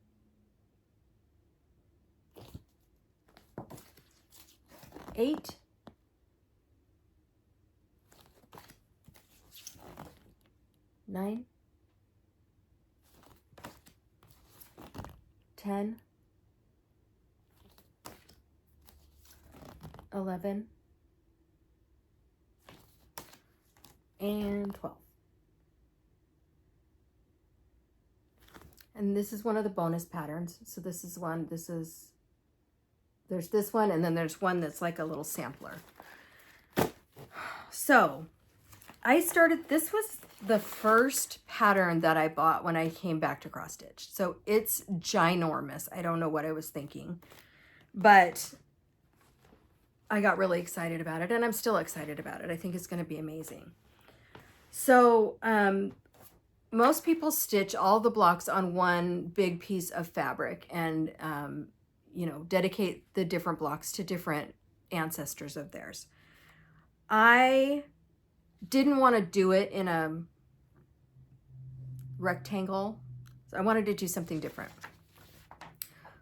8. 9. 10. 11. And 12. And this is one of the bonus patterns. So this is one, there's this one, and then there's one that's like a little sampler. So this was the first pattern that I bought when I came back to cross stitch. So it's ginormous. I don't know what I was thinking, but I got really excited about it, and I'm still excited about it. I think it's going to be amazing. So most people stitch all the blocks on one big piece of fabric and, you know, dedicate the different blocks to different ancestors of theirs. I didn't want to do it in a rectangle. So I wanted to do something different.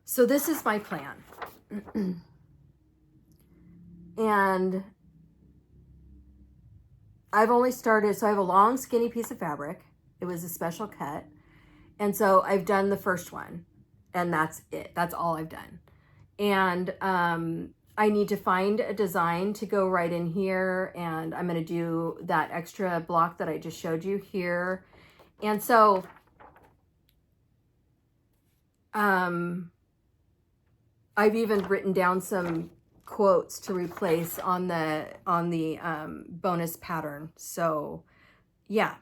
So this is my plan. And I've only started, so I have a long skinny piece of fabric. It was a special cut. And so I've done the first one, and that's it. That's all I've done. And I need to find a design to go right in here, and I'm going to do that extra block that I just showed you here. And so I've even written down some quotes to replace on the bonus pattern. So yeah,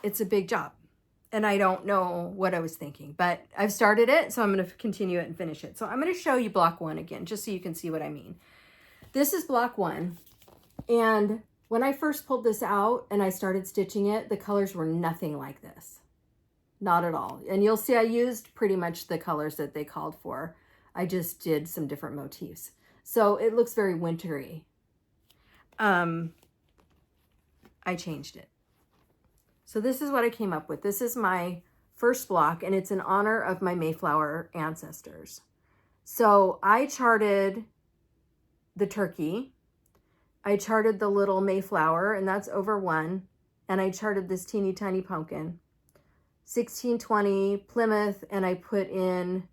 it's a big job, and I don't know what I was thinking, but I've started it, so I'm going to continue it and finish it. So I'm going to show you block 1 again, just so you can see what I mean. This is block 1, and when I first pulled this out and I started stitching it, the colors were nothing like this. Not at all. And you'll see I used pretty much the colors that they called for. I just did some different motifs. So it looks very wintry. I changed it. So this is what I came up with. This is my first block, and it's in honor of my Mayflower ancestors. So I charted the turkey. I charted the little Mayflower, and that's over 1. And I charted this teeny tiny pumpkin. 1620 Plymouth, and I put in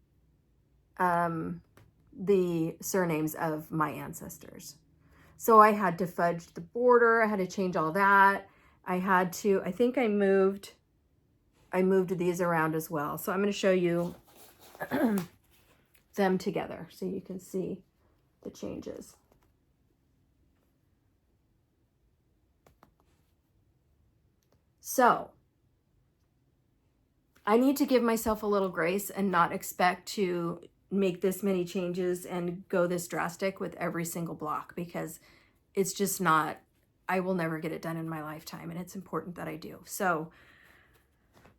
the surnames of my ancestors. So I had to fudge the border. I had to change all that. I think I moved I moved these around as well. So I'm going to show you them together so you can see the changes. So I need to give myself a little grace and not expect to make this many changes and go this drastic with every single block, because it's just not, I will never get it done in my lifetime, and it's important that I do. So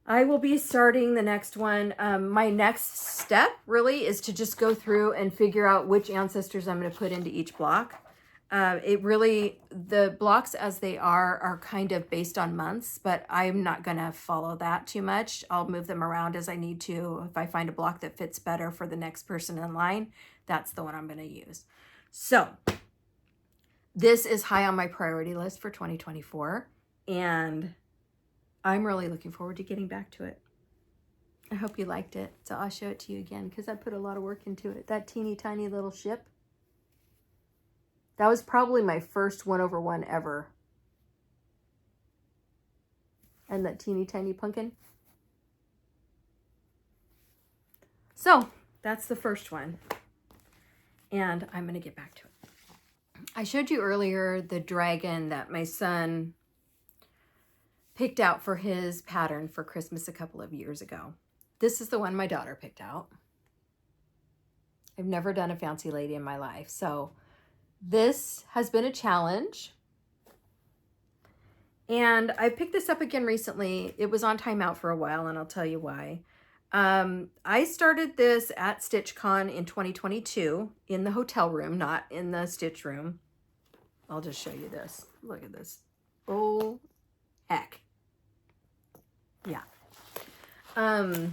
I will be starting the next one. My next step really is to just go through and figure out which ancestors I'm going to put into each block. The blocks as they are kind of based on months, but I'm not going to follow that too much. I'll move them around as I need to. If I find a block that fits better for the next person in line, that's the one I'm going to use. So this is high on my priority list for 2024, and I'm really looking forward to getting back to it. I hope you liked it. So I'll show it to you again because I put a lot of work into it. That teeny tiny little ship. That was probably my first 1/1 ever. And that teeny tiny pumpkin. So that's the first one. And I'm going to get back to it. I showed you earlier the dragon that my son picked out for his pattern for Christmas a couple of years ago. This is the one my daughter picked out. I've never done a fancy lady in my life, so this has been a challenge. And I picked this up again recently. It was on timeout for a while, and I'll tell you why. I started this at StitchCon in 2022 in the hotel room, not in the stitch room. I'll just show you this. Look at this. Oh, heck. Yeah. I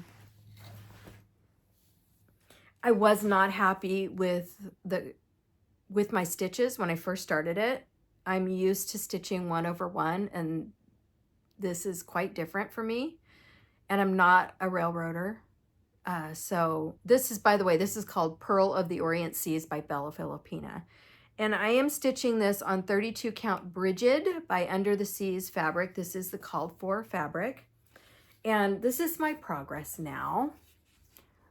was not happy with my stitches when I first started it. I'm used to stitching 1/1, and this is quite different for me. And I'm not a railroader. So this is, by the way, this is called Pearl of the Orient Seas by Bella Filipina. And I am stitching this on 32 count Brigid by Under the Seas fabric. This is the called for fabric. And this is my progress now.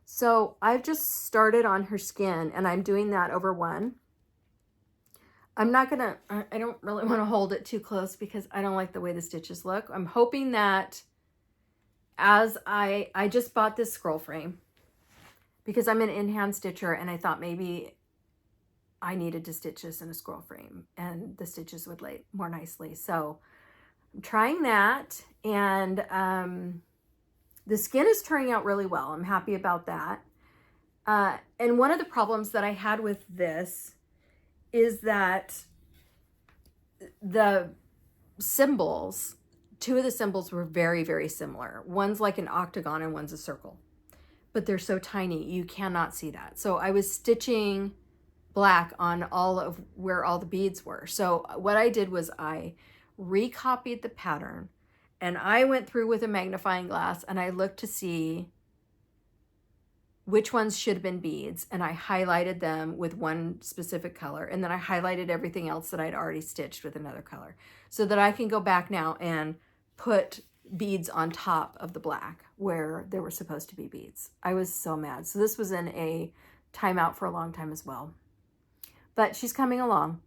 So I've just started on her skin, and I'm doing that over one. I'm not gonna, I don't really want to hold it too close because I don't like the way the stitches look. I'm hoping that as I just bought this scroll frame because I'm an in-hand stitcher, and I thought maybe I needed to stitch this in a scroll frame and the stitches would lay more nicely. So I'm trying that, and the skin is turning out really well. I'm happy about that. And one of the problems that I had with this is that the symbols, two of the symbols were very, very similar. One's like an octagon and one's a circle, but they're so tiny, you cannot see that. So I was stitching black on all of where all the beads were. So what I did was I recopied the pattern, and I went through with a magnifying glass and I looked to see which ones should have been beads, and I highlighted them with one specific color, and then I highlighted everything else that I'd already stitched with another color, so that I can go back now and put beads on top of the black where there were supposed to be beads. I was so mad. So this was in a timeout for a long time as well, but she's coming along.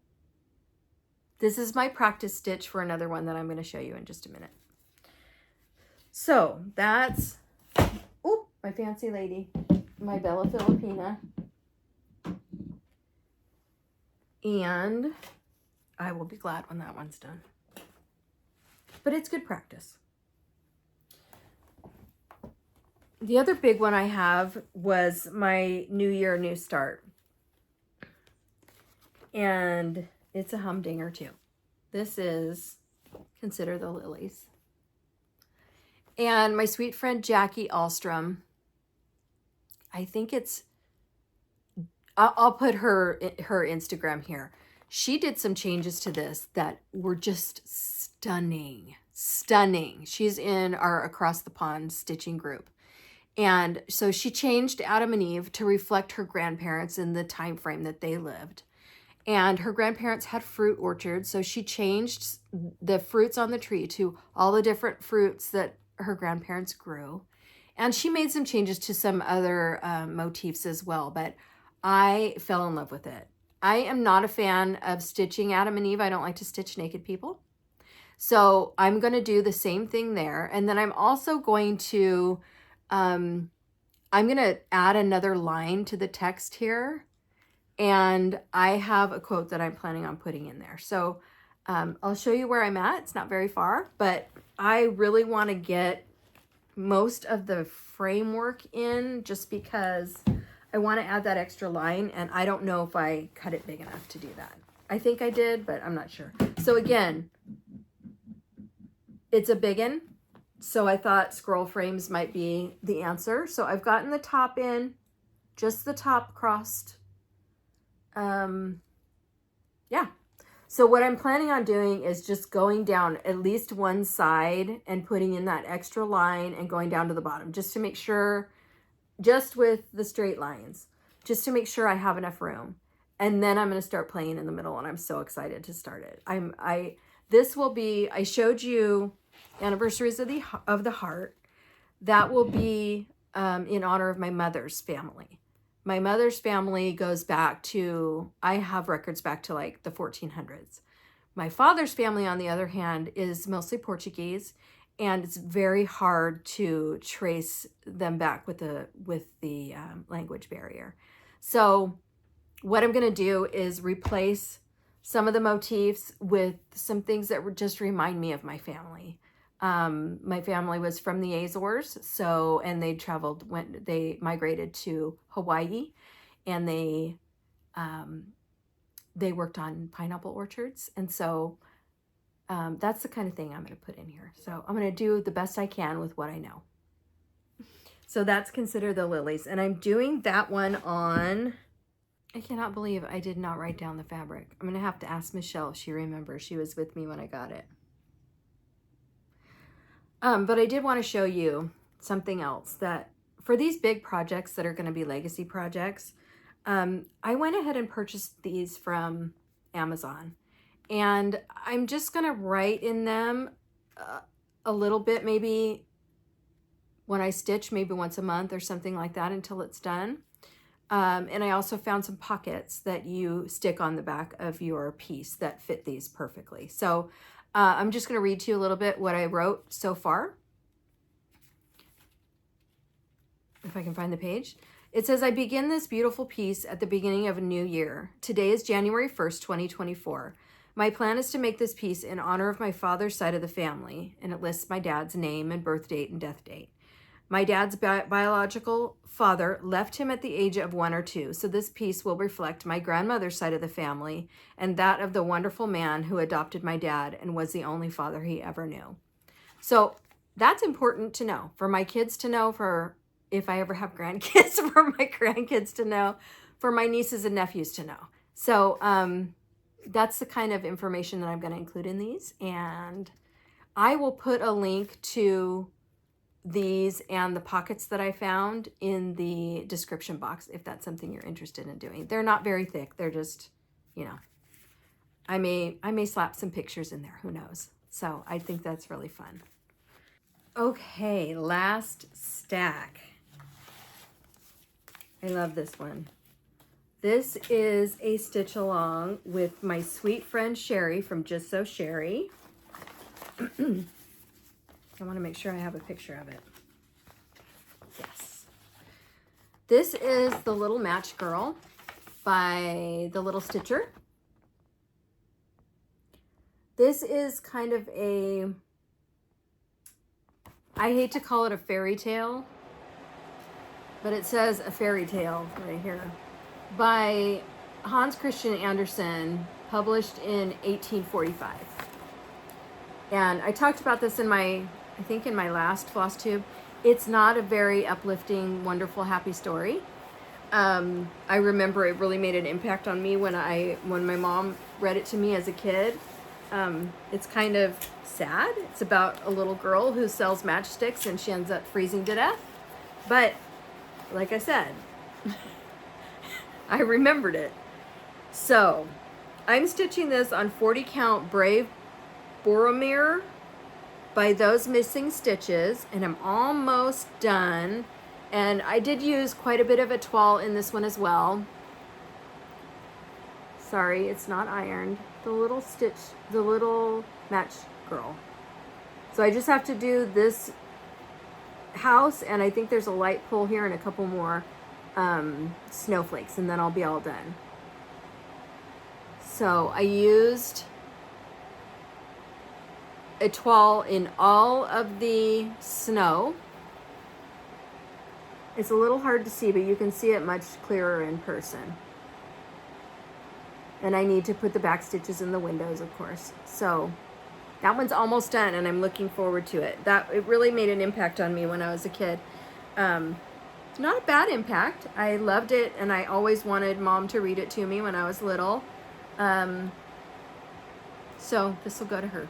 This is my practice stitch for another one that I'm going to show you in just a minute. So that's, oh, my fancy lady, my Bella Filipina. And I will be glad when that one's done. But it's good practice. The other big one I have was my New Year, New Start. And it's a humdinger too. This is Consider the Lilies. And my sweet friend Jackie Ahlstrom, I think it's, I'll put her Instagram here. She did some changes to this that were just stunning, stunning. She's in our Across the Pond stitching group. And so she changed Adam and Eve to reflect her grandparents in the time frame that they lived. And her grandparents had fruit orchards, so she changed the fruits on the tree to all the different fruits that her grandparents grew. And she made some changes to some other motifs as well, but I fell in love with it. I am not a fan of stitching Adam and Eve. I don't like to stitch naked people. So I'm going to do the same thing there. And then I'm also going to, I'm going to add another line to the text here. And I have a quote that I'm planning on putting in there. So I'll show you where I'm at. It's not very far, but I really want to get most of the framework in just because I want to add that extra line, and I don't know if I cut it big enough to do that. I think I did, but I'm not sure. So again, it's a big one, so I thought scroll frames might be the answer. So I've gotten the top in, just the top crossed. Yeah. So what I'm planning on doing is just going down at least one side and putting in that extra line and going down to the bottom just to make sure, just with the straight lines, just to make sure I have enough room. And then I'm going to start playing in the middle, and I'm so excited to start it. This will be, I showed you Anniversaries of the Heart. That will be in honor of my mother's family. My mother's family goes back to, I have records back to like the 1400s. My father's family, on the other hand, is mostly Portuguese, and it's very hard to trace them back with the language barrier. So what I'm going to do is replace some of the motifs with some things that just remind me of my family. My family was from the Azores, so, and they migrated to Hawaii, and they worked on pineapple orchards. And so, that's the kind of thing I'm going to put in here. So I'm going to do the best I can with what I know. So that's Consider the Lilies. And I'm doing that one on, I cannot believe I did not write down the fabric. I'm going to have to ask Michelle if she remembers. She was with me when I got it. But I did want to show you something else, that for these big projects that are going to be legacy projects, I went ahead and purchased these from Amazon, and I'm just going to write in them a little bit, maybe when I stitch, maybe once a month or something like that until it's done. And I also found some pockets that you stick on the back of your piece that fit these perfectly. So I'm just going to read to you a little bit what I wrote so far. If I can find the page. It says, I begin this beautiful piece at the beginning of a new year. Today is January 1st, 2024. My plan is to make this piece in honor of my father's side of the family, and it lists my dad's name and birth date and death date. My dad's biological father left him at the age of 1 or 2, so this piece will reflect my grandmother's side of the family and that of the wonderful man who adopted my dad and was the only father he ever knew. So that's important to know, for my kids to know, for if I ever have grandkids, for my grandkids to know, for my nieces and nephews to know. So that's the kind of information that I'm going to include in these, and I will put a link to these and the pockets that I found in the description box if that's something you're interested in doing. They're not very thick. They're just, you know, I may slap some pictures in there. Who knows? So I think that's really fun. Okay, last stack. I love this one. This is a stitch along with my sweet friend Sherry from Just So Sherry. I want to make sure I have a picture of it. Yes. This is The Little Match Girl by The Little Stitcher. This is kind of a, I hate to call it a fairy tale, but it says a fairy tale right here, by Hans Christian Andersen, published in 1845. And I talked about this in my, I think in my last Flosstube. It's not a very uplifting, wonderful, happy story. I remember it really made an impact on me when my mom read it to me as a kid. It's kind of sad. It's about a little girl who sells matchsticks and she ends up freezing to death. But like I said, I remembered it. So I'm stitching this on 40 count Brave Boromir by Those Missing Stitches, and I'm almost done. And I did use quite a bit of a toile in this one as well. Sorry, it's not ironed. The little stitch, the little match girl. So I just have to do this house, and I think there's a light pull here and a couple more snowflakes, and then I'll be all done. So I used a toile in all of the snow. It's a little hard to see, but you can see it much clearer in person. And I need to put the back stitches in the windows, of course. So that one's almost done, and I'm looking forward to it. It really made an impact on me when I was a kid. Not a bad impact. I loved it, and I always wanted Mom to read it to me when I was little. So this will go to her.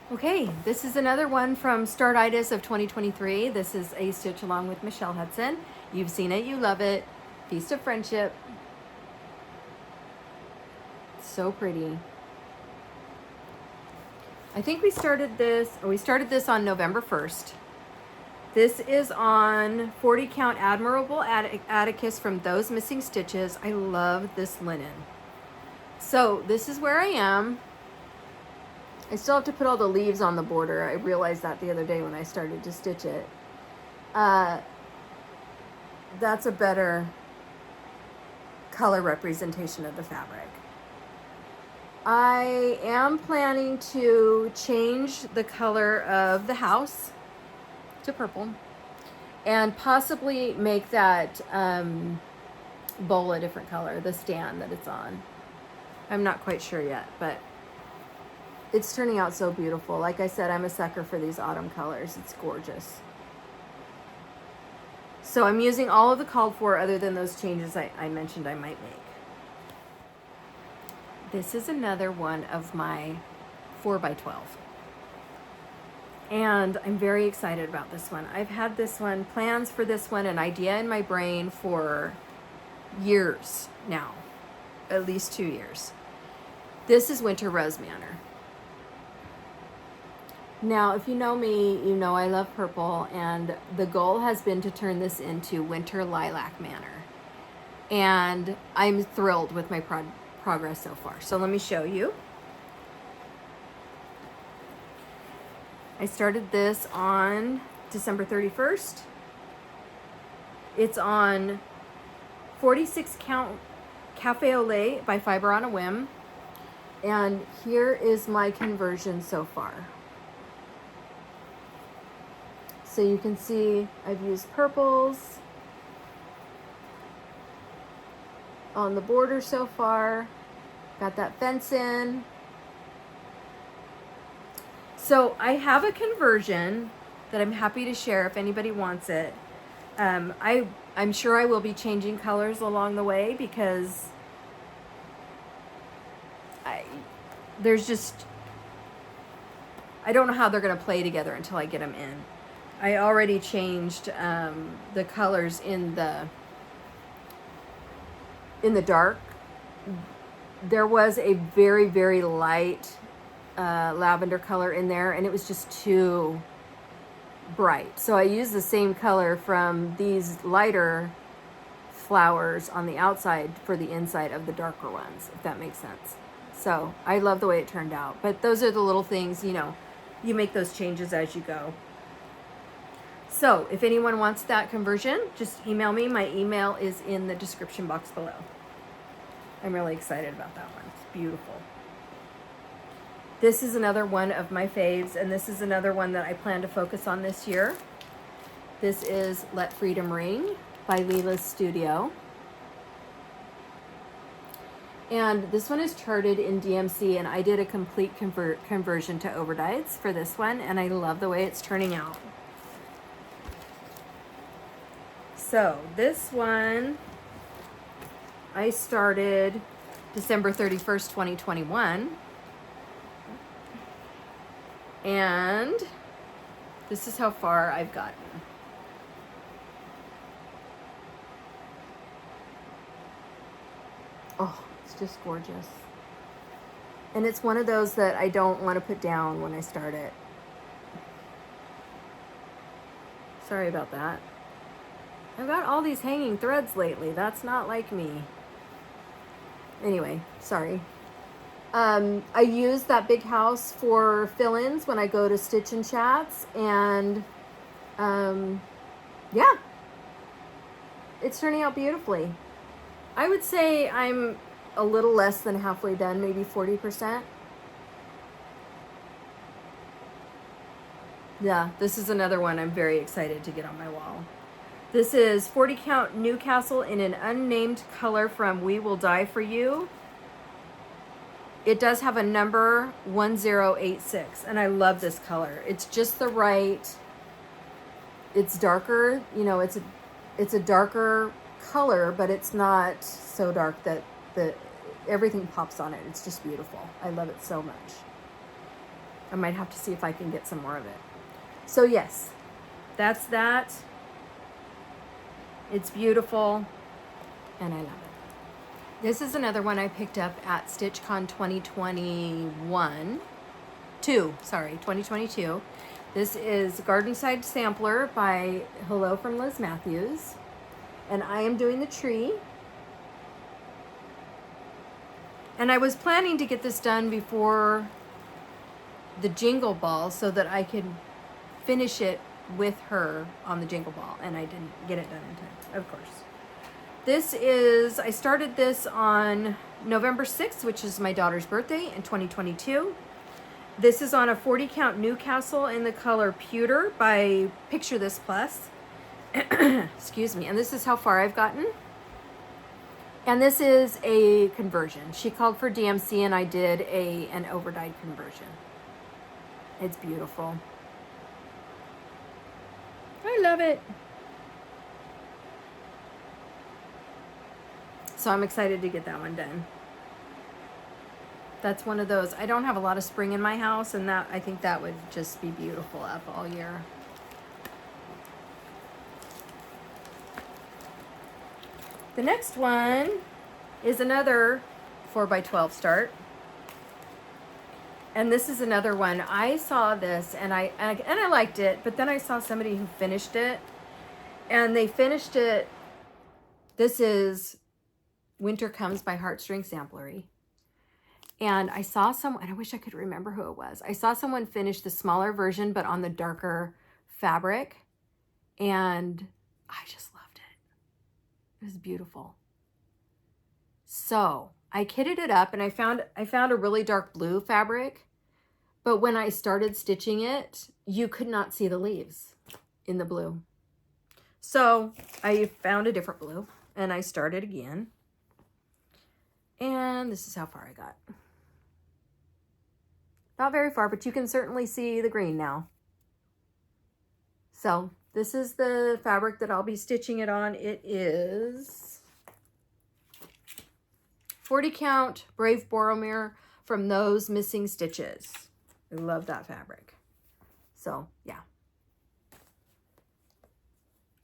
Okay, this is another one from Startitis of 2023. This is a stitch along with Michelle Hudson. You've seen it, you love it. Feast of Friendship. So pretty. I think we started this on November 1st. This is on 40 count Admirable Atticus from Those Missing Stitches. I love this linen. So this is where I am. I still have to put all the leaves on the border. I realized that the other day when I started to stitch it. That's a better color representation of the fabric. I am planning to change the color of the house to purple and possibly make that bowl a different color, the stand that it's on. I'm not quite sure yet, but it's turning out so beautiful. Like I said, I'm a sucker for these autumn colors. It's gorgeous. So I'm using all of the called for other than those changes I mentioned I might make. This is another one of my 4x12. And I'm very excited about this one. I've had this one, plans for this one, an idea in my brain for years now, at least 2 years. This is Winter Rose Manor. Now, if you know me, you know I love purple, and the goal has been to turn this into Winter Lilac Manor. And I'm thrilled with my progress so far. So let me show you. I started this on December 31st. It's on 46 count Cafe au Lait by Fiber on a Whim. And here is my conversion so far. So you can see I've used purples on the border so far. Got that fence in. So I have a conversion that I'm happy to share if anybody wants it. I'm sure I will be changing colors along the way because I don't know how they're going to play together until I get them in. I already changed the colors in the dark. There was a very, very light lavender color in there, and it was just too bright. So I used the same color from these lighter flowers on the outside for the inside of the darker ones, if that makes sense. So I love the way it turned out. But those are the little things, you know, you make those changes as you go. So if anyone wants that conversion, just email me. My email is in the description box below. I'm really excited about that one. It's beautiful. This is another one of my faves, and this is another one that I plan to focus on this year. This is Let Freedom Ring by Leela's Studio. And this one is charted in DMC, and I did a complete conversion to overdyes for this one, and I love the way it's turning out. So this one, I started December 31st, 2021. And this is how far I've gotten. Oh, it's just gorgeous. And it's one of those that I don't want to put down when I start it. Sorry about that. I've got all these hanging threads lately. That's not like me. Anyway, sorry. I use that big house for fill-ins when I go to Stitch and Chats, and yeah, it's turning out beautifully. I would say I'm a little less than halfway done, maybe 40%. Yeah, this is another one I'm very excited to get on my wall. This is 40 count Newcastle in an unnamed color from We Will Die For You. It does have a number 1086, and I love this color. It's just the right, it's darker, you know, it's a darker color, but it's not so dark that everything pops on it. It's just beautiful. I love it so much. I might have to see if I can get some more of it. So yes, that's that. It's beautiful, and I love it. This is another one I picked up at StitchCon 2022. This is Garden Side Sampler by Hello from Liz Matthews. And I am doing the tree. And I was planning to get this done before the Jingle Ball so that I could finish it with her on the Jingle Ball. And I didn't get it done in time, of course. This is, I started this on November 6th, which is my daughter's birthday in 2022. This is on a 40 count Newcastle in the color Pewter by Picture This Plus. Excuse me. And this is how far I've gotten. And this is a conversion. She called for DMC and I did an overdyed conversion. It's beautiful. I love it. So I'm excited to get that one done. That's one of those. I don't have a lot of spring in my house, and that I think that would just be beautiful up all year. The next one is another 4x12 start. And this is another one. I saw this and I liked it, but then I saw somebody who finished it, and they finished it. This is Winter Comes by Heartstring Samplery. And I saw someone, and I wish I could remember who it was. I saw someone finish the smaller version, but on the darker fabric. And I just loved it. It was beautiful. So I kitted it up, and I found a really dark blue fabric. But when I started stitching it, you could not see the leaves in the blue. So I found a different blue, and I started again. And this is how far I got. Not very far, but you can certainly see the green now. So this is the fabric that I'll be stitching it on. It is 40 count Brave Boromir from Those Missing Stitches. I love that fabric. So yeah.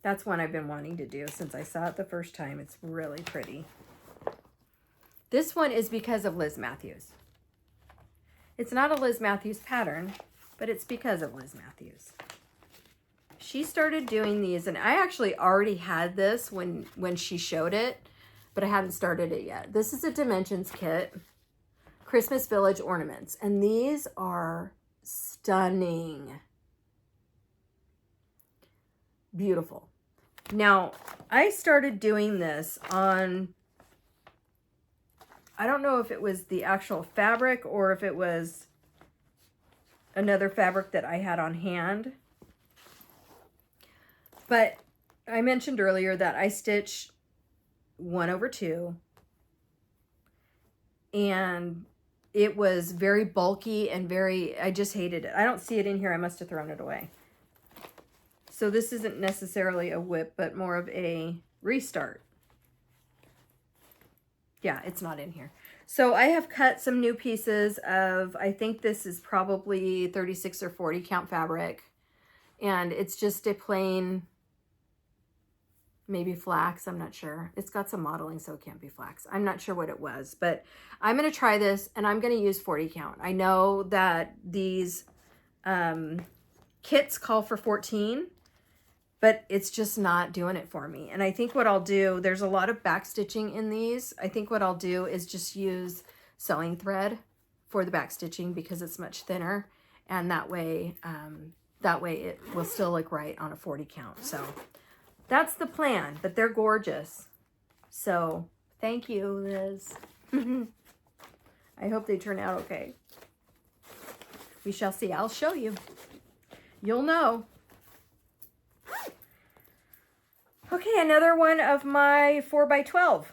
That's one I've been wanting to do since I saw it the first time. It's really pretty. This one is because of Liz Matthews. It's not a Liz Matthews pattern, but it's because of Liz Matthews. She started doing these, and I actually already had this when she showed it, but I hadn't started it yet. This is a Dimensions kit, Christmas Village ornaments, and these are stunning. Beautiful. Now, I started doing this on, I don't know if it was the actual fabric or if it was another fabric that I had on hand. But I mentioned earlier that I stitch 1/2, and it was very bulky and I just hated it. I don't see it in here. I must have thrown it away. So this isn't necessarily a whip, but more of a restart. Yeah, it's not in here. So I have cut some new pieces of, I think this is probably 36 or 40 count fabric. And it's just a plain, maybe flax, I'm not sure. It's got some modeling, so it can't be flax. I'm not sure what it was, but I'm gonna try this, and I'm gonna use 40 count. I know that these kits call for 14, but it's just not doing it for me. And I think what I'll do, there's a lot of back stitching in these. I think what I'll do is just use sewing thread for the back stitching because it's much thinner. And that way it will still look right on a 40 count. So that's the plan, but they're gorgeous. So thank you, Liz. I hope they turn out okay. We shall see. I'll show you. You'll know. Okay, another one of my 4x12.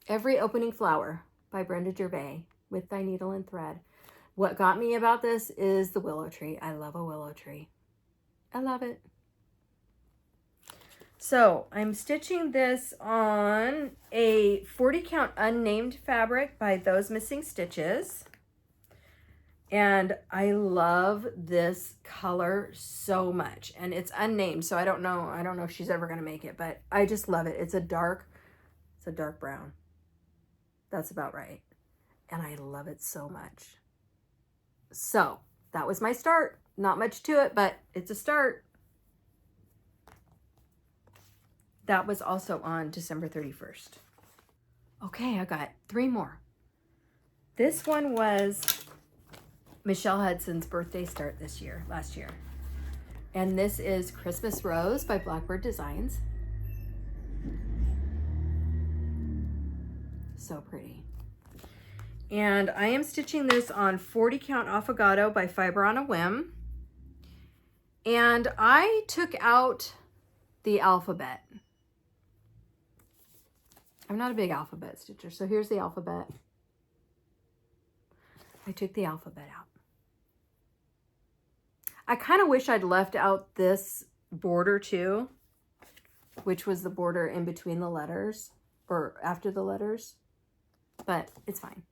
Every Opening Flower by Brenda Gervais with Thy Needle and Thread. What got me about this is the willow tree. I love a willow tree. I love it. So I'm stitching this on a 40 count unnamed fabric by Those Missing Stitches. And I love this color so much. And it's unnamed, so I don't know if she's ever going to make it, but I just love it. It's a dark brown. That's about right. And I love it so much. So that was my start. Not much to it, but it's a start. That was also on December 31st. Okay, I got 3 more. This one was Michelle Hudson's birthday start last year. And this is Christmas Rose by Blackbird Designs. So pretty. And I am stitching this on 40 count Affogato by Fiber on a Whim. And I took out the alphabet. I'm not a big alphabet stitcher, so here's the alphabet. I took the alphabet out. I kind of wish I'd left out this border too, which was the border in between the letters or after the letters, but it's fine.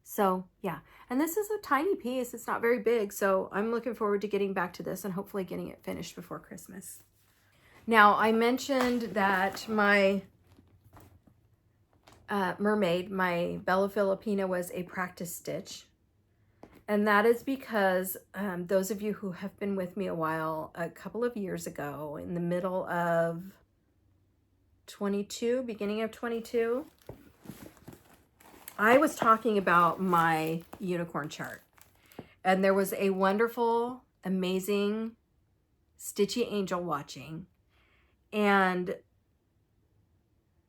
So yeah, and this is a tiny piece. It's not very big, so I'm looking forward to getting back to this and hopefully getting it finished before Christmas. Now, I mentioned that my mermaid, my Bella Filipina, was a practice stitch. And that is because those of you who have been with me a while, a couple of years ago, in the middle of 22, beginning of 22, I was talking about my unicorn chart. And there was a wonderful, amazing Stitchy Angel watching. And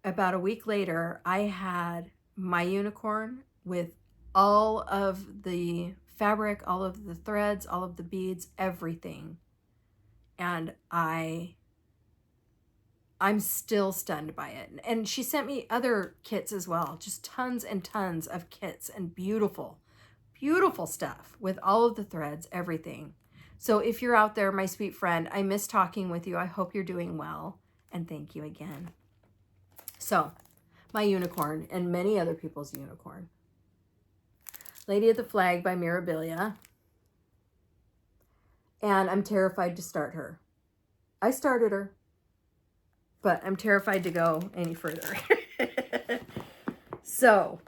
about a week later, I had my unicorn with all of the fabric, all of the threads, all of the beads, everything. And I'm still stunned by it. And she sent me other kits as well, just tons and tons of kits and beautiful, beautiful stuff with all of the threads, everything. So if you're out there, my sweet friend, I miss talking with you. I hope you're doing well. And thank you again. So my unicorn and many other people's unicorn. Lady of the Flag by Mirabilia. And I'm terrified to start her. I started her, but I'm terrified to go any further. So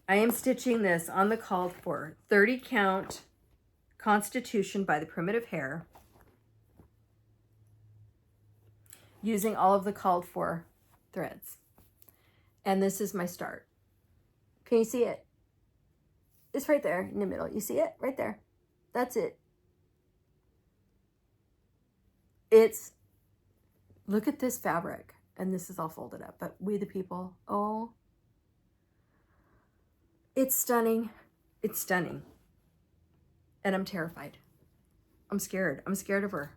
I am stitching this on the called for 30 count Constitution by the Primitive Hare, using all of the called for threads. And this is my start. Can you see it? It's right there in the middle. You see it? Right there. That's it. Look at this fabric. And this is all folded up. But We the People, oh, it's stunning. It's stunning. And I'm terrified. I'm scared. I'm scared of her.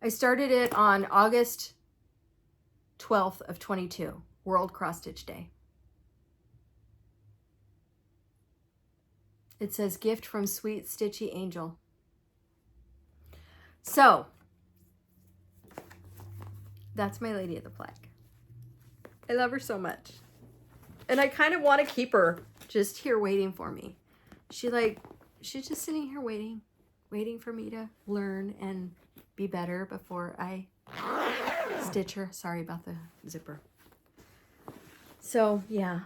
I started it on August 12th of 22, World Cross Stitch Day. It says, gift from sweet Stitchy Angel. So that's my Lady of the Flag. I love her so much. And I kind of want to keep her just here waiting for me. She's just sitting here waiting for me to learn and be better before I stitch her. Sorry about the zipper. So yeah,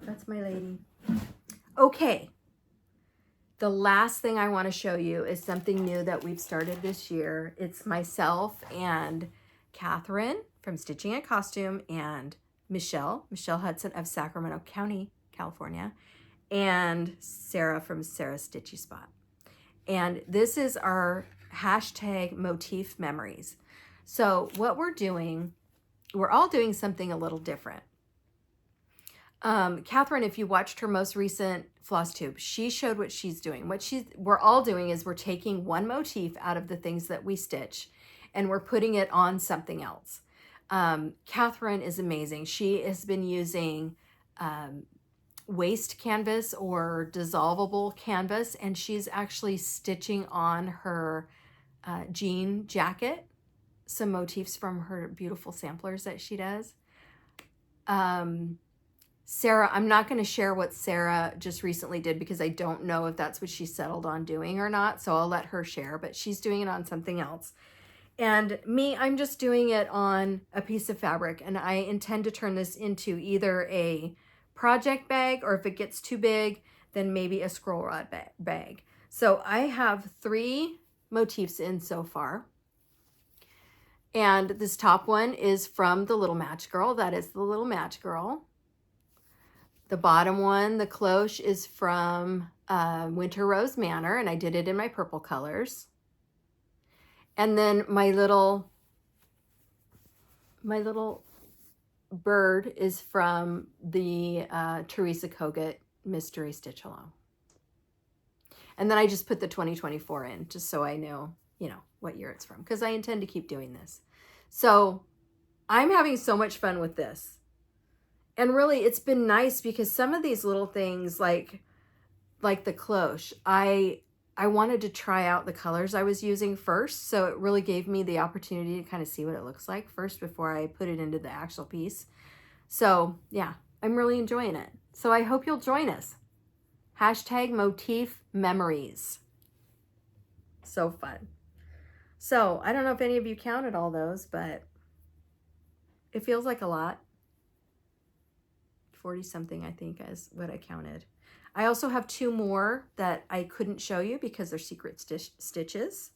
that's my lady. Okay. The last thing I want to show you is something new that we've started this year. It's myself and Catherine from Stitching a Costume and Michelle Hudson of Sacramento County, California, and Sarah from Sarah's Stitchy Spot. And this is our hashtag motif memories. So what we're doing, we're all doing something a little different. Catherine, if you watched her most recent Flosstube, she showed what she's doing. We're all doing is we're taking one motif out of the things that we stitch and we're putting it on something else. Catherine is amazing. She has been using waste canvas or dissolvable canvas, and she's actually stitching on her jean jacket some motifs from her beautiful samplers that she does. Sarah, I'm not going to share what Sarah just recently did because I don't know if that's what she settled on doing or not, so I'll let her share, but she's doing it on something else. And me, I'm just doing it on a piece of fabric, and I intend to turn this into either a project bag, or if it gets too big, then maybe a scroll rod bag. So I have 3 motifs in so far. And this top one is from the Little Match Girl. That is the Little Match Girl. The bottom one, the cloche, is from Winter Rose Manor, and I did it in my purple colors. And then my little bird is from the Teresa Kogut Mystery Stitch Along. And then I just put the 2024 in, just so I know, you know, what year it's from, because I intend to keep doing this. So I'm having so much fun with this. And really, it's been nice because some of these little things, like the cloche, I wanted to try out the colors I was using first. So it really gave me the opportunity to kind of see what it looks like first before I put it into the actual piece. So yeah, I'm really enjoying it. So I hope you'll join us. Hashtag motif memories. So fun. So I don't know if any of you counted all those, but it feels like a lot. 40 something, I think, is what I counted. I also have 2 more that I couldn't show you because they're secret stitches.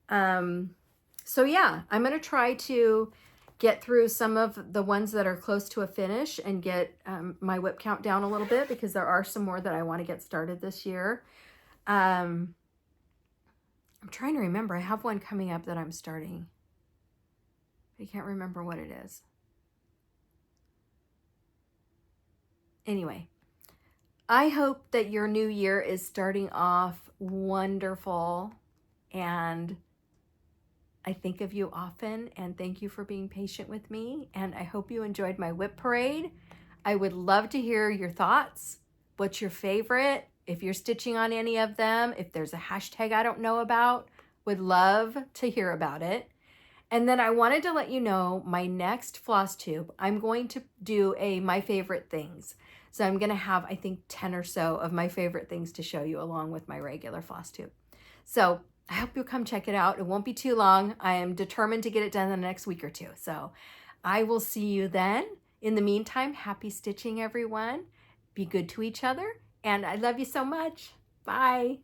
So yeah, I'm going to try to get through some of the ones that are close to a finish and get my whip count down a little bit, because there are some more that I want to get started this year. I'm trying to remember. I have one coming up that I'm starting. I can't remember what it is. Anyway, I hope that your new year is starting off wonderful, and I think of you often, and thank you for being patient with me, and I hope you enjoyed my whip parade. I would love to hear your thoughts. What's your favorite? If you're stitching on any of them, if there's a hashtag I don't know about, would love to hear about it. And then I wanted to let you know my next Flosstube, I'm going to do a my favorite things. So I'm going to have, I think, 10 or so of my favorite things to show you along with my regular Flosstube. So I hope you'll come check it out. It won't be too long. I am determined to get it done in the next week or 2. So I will see you then. In the meantime, happy stitching, everyone. Be good to each other. And I love you so much. Bye.